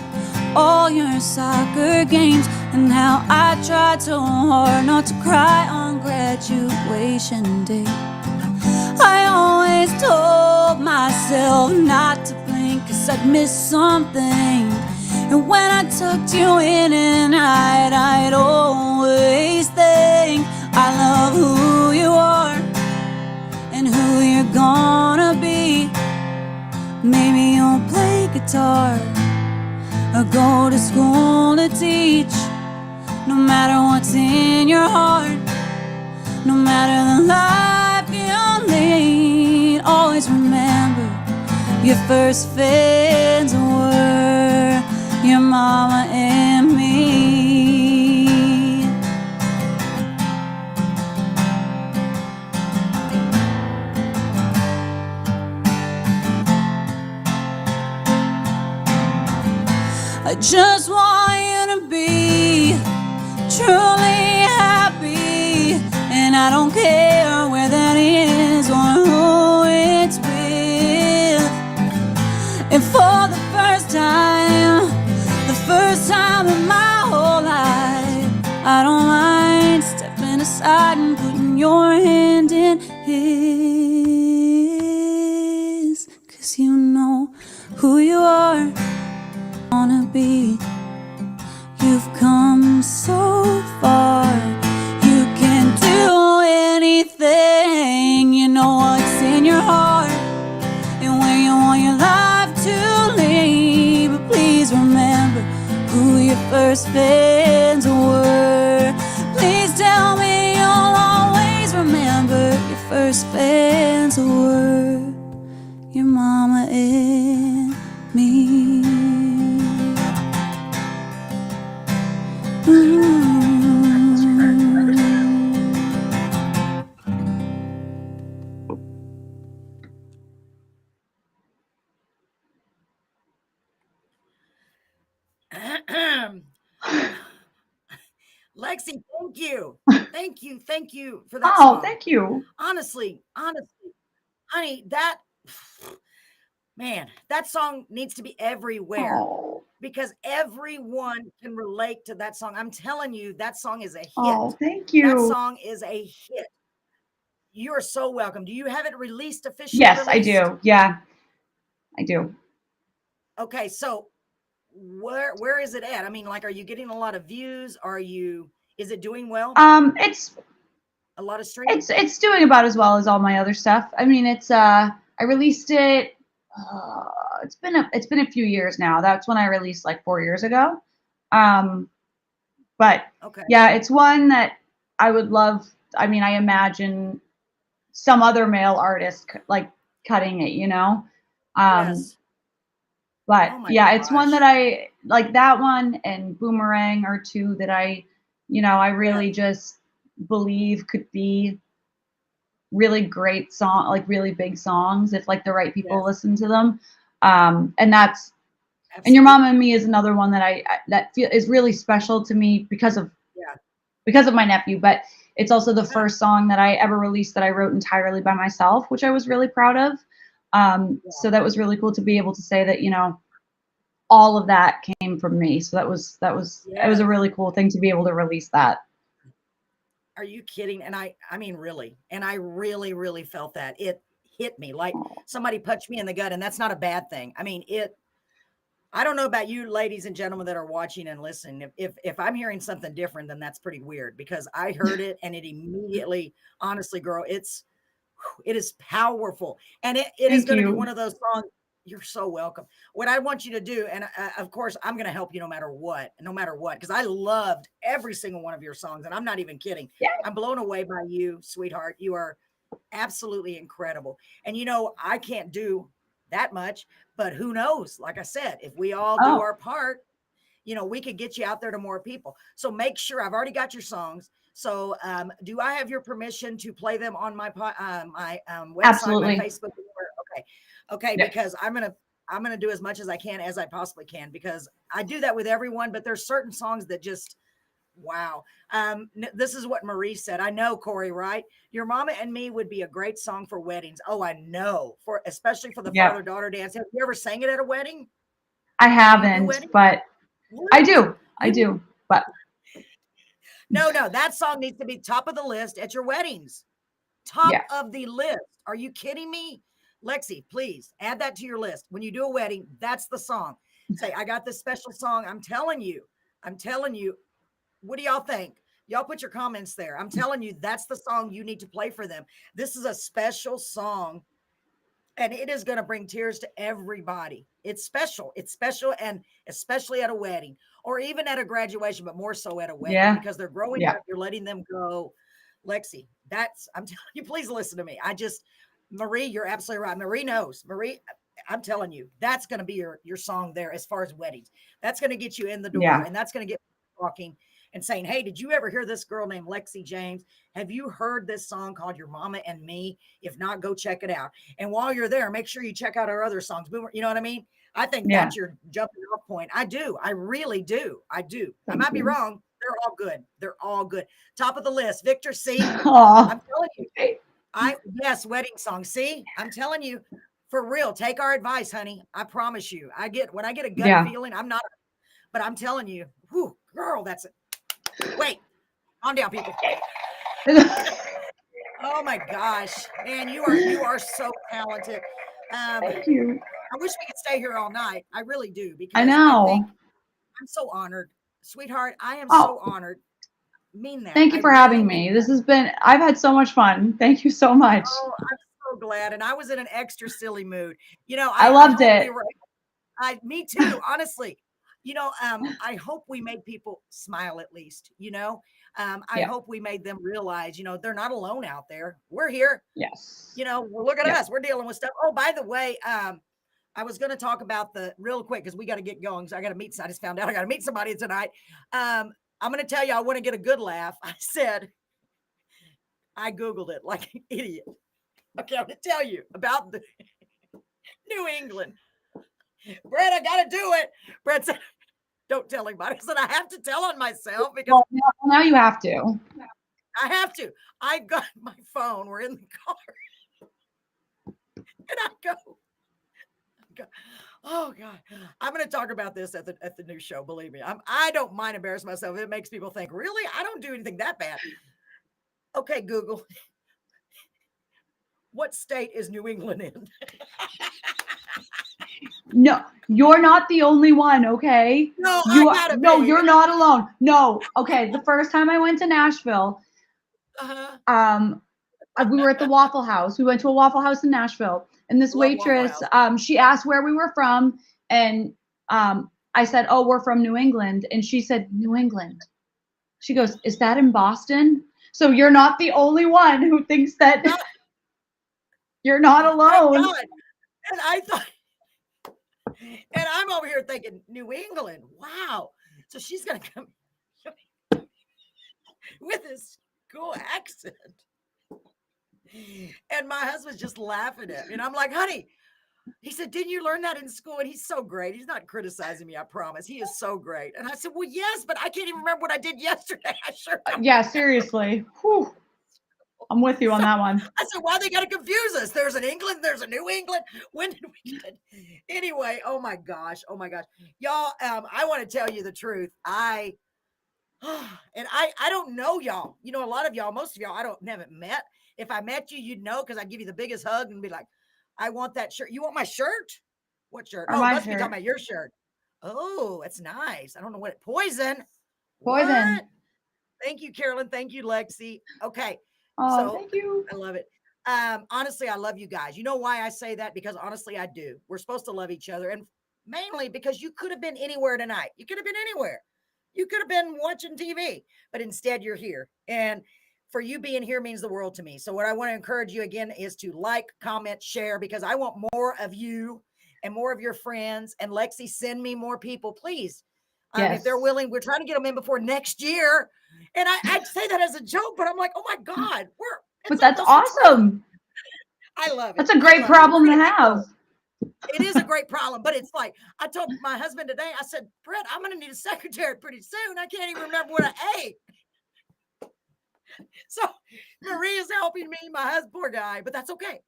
all your soccer games, and how I tried so hard not to cry on graduation day. I always told myself not to blink, 'cause I'd miss something. And when I tucked you in at night, I'd always think, I love who you are and who you're gonna be. Maybe you'll play guitar or go to school to teach. No matter what's in your heart, no matter the life you lead, always remember your first fans were your mama and me. I just want you to be truly happy, and I don't care where that is or who it's with. And for the first time in my whole life, I don't mind stepping aside and putting your hand in his, 'cause you know who you are, wanna be. You've come so far, you can do anything. You know what's in your heart and where you want your life to lead. But please remember who your first fans were. Please tell me you'll always remember your first spans a word. Your mama and me. Lexi, thank you for that song. Thank you. Honestly, honey, that song needs to be everywhere because everyone can relate to that song. I'm telling you, that song is a hit. Oh, thank you. That song is a hit. You are so welcome. Do you have it released officially? Yes, I do. Yeah, I do. Okay, so where is it at? I mean, like, are you getting a lot of views? Is it doing well? It's a lot of streams. It's doing about as well as all my other stuff. I mean, it's I released it. It's been a few years now. That's when I released, like 4 years ago. But okay. Yeah, it's one that I would love. I mean, I imagine some other male artist like cutting it, you know. Yes. But yeah, it's one that I like. That one and Boomerang are two that I really just believe could be really great song, like really big songs if like the right people listen to them. And that's Absolutely. And Your Mama and Me is another one that that is really special to me because of my nephew, but it's also the first song that I ever released that I wrote entirely by myself, which I was really proud of. So that was really cool to be able to say that, all of that came from me. So it was a really cool thing to be able to release that. Are you kidding? And I mean, really, and I really, really felt that it hit me like somebody punched me in the gut, and that's not a bad thing. I mean, I don't know about you ladies and gentlemen that are watching and listening. If I'm hearing something different, then that's pretty weird because I heard it and it immediately, honestly, girl, it is powerful. And it is going to be one of those songs. You're so welcome. What I want you to do, and of course, I'm going to help you no matter what, because I loved every single one of your songs, and I'm not even kidding. Yeah. I'm blown away by you, sweetheart. You are absolutely incredible. And I can't do that much, but who knows? Like I said, if we all do our part, we could get you out there to more people. So make sure I've already got your songs. So do I have your permission to play them on my website, Absolutely. my Facebook? Okay. Yes. Because I'm going to do as much as I can, as I possibly can, because I do that with everyone, but there's certain songs that just, wow. This is what Marie said. I know, Corey, right? Your Mama and Me would be a great song for weddings. Oh, I know, especially for the father-daughter dance. Have you ever sang it at a wedding? I haven't, but what? I do, but no, that song needs to be top of the list at your weddings. Top of the list. Are you kidding me? Lexi, please add that to your list. When you do a wedding, that's the song. Say, I got this special song. I'm telling you. What do y'all think? Y'all put your comments there. I'm telling you, that's the song you need to play for them. This is a special song, and it is going to bring tears to everybody. It's special. And especially at a wedding or even at a graduation, but more so at a wedding because they're growing up. You're letting them go. Lexi, I'm telling you, please listen to me. Marie, you're absolutely right. Marie knows. Marie, I'm telling you, that's going to be your song there as far as weddings. That's going to get you in the door, and that's going to get talking and saying, hey, did you ever hear this girl named Lexi James? Have you heard this song called Your Mama and Me? If not, go check it out. And while you're there, make sure you check out our other songs. You know what I mean? I think that's your jumping off point. I do. I really do. I do. I might be wrong. They're all good. They're all good. Top of the list. Victor C. I'm telling you. Yes, wedding song. See, I'm telling you, for real, take our advice, honey. I promise you. When I get a gut feeling, but I'm telling you, whew, girl, that's it. Wait, calm down, people. Oh my gosh, man, you are so talented. Thank you. I wish we could stay here all night. I really do, because I know. I'm so honored, sweetheart. I am so honored. Mean that. Thank you for having me. I've had so much fun. Thank you so much. Oh, I'm so glad. And I was in an extra silly mood. I loved it. Me too, honestly. I hope we made people smile at least, I hope we made them realize, they're not alone out there. We're here. Yes. Well, look at us. We're dealing with stuff. Oh, by the way, I was going to talk about real quick because we got to get going. So I just found out I got to meet somebody tonight. I'm going to tell you, I want to get a good laugh. I Googled it like an idiot. Okay, I'm going to tell you about the New England. Brett, I got to do it. Brett said, don't tell anybody. I said, I have to tell on myself because now you have to. I have to. I got my phone. We're in the car. And I go, oh God, I'm going to talk about this at the new show. Believe me, I don't mind embarrassing myself. It makes people think, really? I don't do anything that bad. Okay, Google. What state is New England in? No, you're not the only one, okay? No, you're not alone. No, okay. The first time I went to Nashville, we were at the Waffle House. We went to a Waffle House in Nashville, and this waitress, she asked where we were from, and I said, "Oh, we're from New England," and she said, "New England." She goes, "Is that in Boston?" So you're not the only one who thinks that you're not alone. And I thought. And I'm over here thinking, New England, wow. So she's going to come with this cool accent. And my husband's just laughing at me. And I'm like, honey, he said, didn't you learn that in school? And he's so great. He's not criticizing me, I promise. He is so great. And I said, well, yes, but I can't even remember what I did yesterday. I sure don't. Yeah, seriously. Whew. I'm with you on that one. I said, why they got to confuse us? There's an England, there's a New England. When did we get it? Anyway, oh my gosh. Y'all, I want to tell you the truth. I don't know y'all. A lot of y'all, most of y'all, haven't met. If I met you, you'd know because I'd give you the biggest hug and be like, I want that shirt. You want my shirt? What shirt? Oh, must be talking about your shirt. Oh, it's nice. I don't know what Poison. Poison. What? Thank you, Carolyn. Thank you, Lexi. Okay. Oh, thank you. I love it. Honestly, I love you guys. You know why I say that? Because honestly, I do. We're supposed to love each other. And mainly because you could have been anywhere tonight. You could have been anywhere. You could have been watching TV, but instead you're here. And for you being here means the world to me. So what I want to encourage you again is to like, comment, share, because I want more of you and more of your friends. And Lexi, send me more people, please. If they're willing, we're trying to get them in before next year. And I say that as a joke, but I'm like, oh my God, but that's awesome. I love it. That's a great problem to have. It is a great problem, but it's like, I told my husband today, I said, Brett, I'm going to need a secretary pretty soon. I can't even remember what I ate. So Maria's helping me, my husband, poor guy, but that's okay.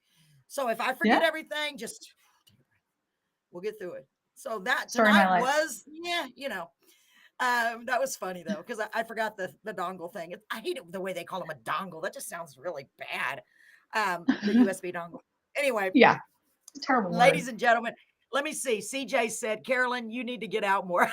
So if I forget everything, just we'll get through it. So that tonight was, that was funny though, because I forgot the dongle thing. I hate it the way they call them a dongle. That just sounds really bad. The USB dongle. Anyway. Yeah. Terrible. Ladies and gentlemen, let me see. CJ said, Carolyn, you need to get out more.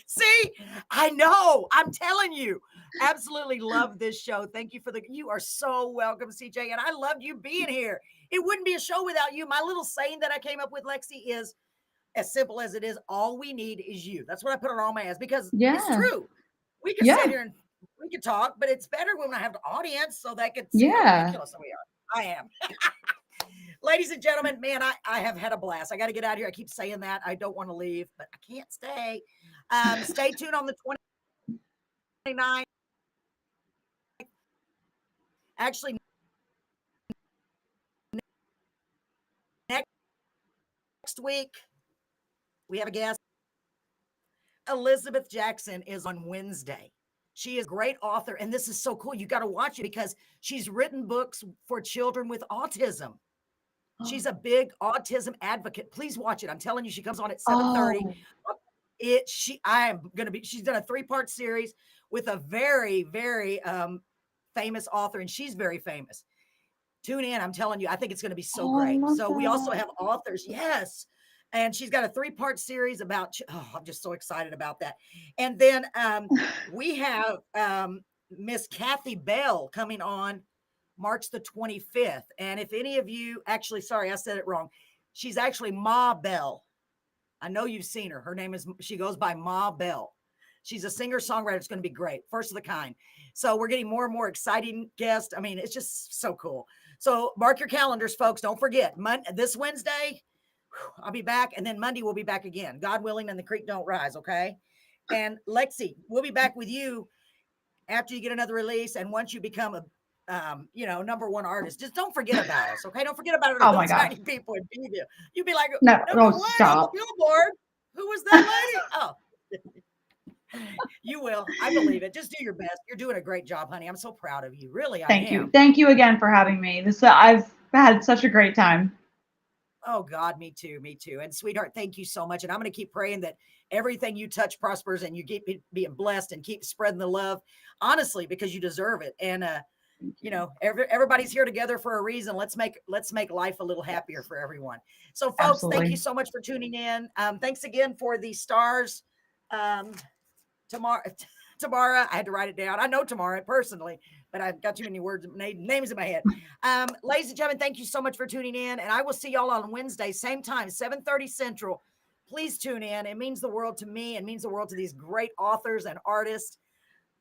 See, I know. I'm telling you. Absolutely love this show. Thank you you are so welcome, CJ. And I loved you being here. It wouldn't be a show without you. My little saying that I came up with, Lexi, is as simple as it is. All we need is you. That's what I put on all my ass because it's true. We can sit here and we can talk, but it's better when I have the audience so they can see how ridiculous we are. I am. Ladies and gentlemen, man, I have had a blast. I got to get out of here. I keep saying that. I don't want to leave, but I can't stay. Stay tuned on the 29th. Actually, next week, we have a guest. Elizabeth Jackson is on Wednesday. She is a great author, and this is so cool. You got to watch it because she's written books for children with autism. She's a big autism advocate. Please watch it. I'm telling you, she comes on at 7:30. She's done a 3-part series with a very, very famous author, and she's very famous. Tune in. I'm telling you, I think it's going to be so great. So we also have authors. Yes. And she's got a 3-part series about, I'm just so excited about that. And then we have Miss Kathy Bell coming on March the 25th. And if any of you, actually, sorry, I said it wrong. She's actually Ma Bell. I know you've seen her. She goes by Ma Bell. She's a singer-songwriter. It's going to be great. First of the kind. So we're getting more and more exciting guests. I mean, it's just so cool. So mark your calendars, folks. Don't forget, this Wednesday, I'll be back. And then Monday, we'll be back again. God willing, and the creek don't rise, okay? And Lexi, we'll be back with you after you get another release. And once you become a number one artist, just don't forget about us, okay? Don't forget about Oh my those tiny people in Beville. You'd be like, no, number don't one stop. on the Billboard. Who was that lady? Oh. You will. I believe it. Just do your best. You're doing a great job, honey. I'm so proud of you. Really, Thank you. Thank you again for having me. I've had such a great time. Oh God, me too. Me too. And sweetheart, thank you so much. And I'm going to keep praying that everything you touch prospers and you keep being blessed and keep spreading the love, honestly, because you deserve it. And, everybody's here together for a reason. Let's make life a little happier for everyone. So folks, Absolutely. Thank you so much for tuning in. Thanks again for the stars. Tamara, I had to write it down. I know Tamara personally, but I've got too many names in my head. Ladies and gentlemen, thank you so much for tuning in. And I will see y'all on Wednesday, same time, 7:30 Central. Please tune in. It means the world to me. It means the world to these great authors and artists.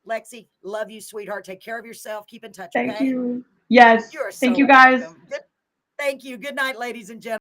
Lexi, love you, sweetheart. Take care of yourself. Keep in touch. Thank okay? you. Yes. You are Thank so you guys. welcome. Thank you. Good night, ladies and gentlemen.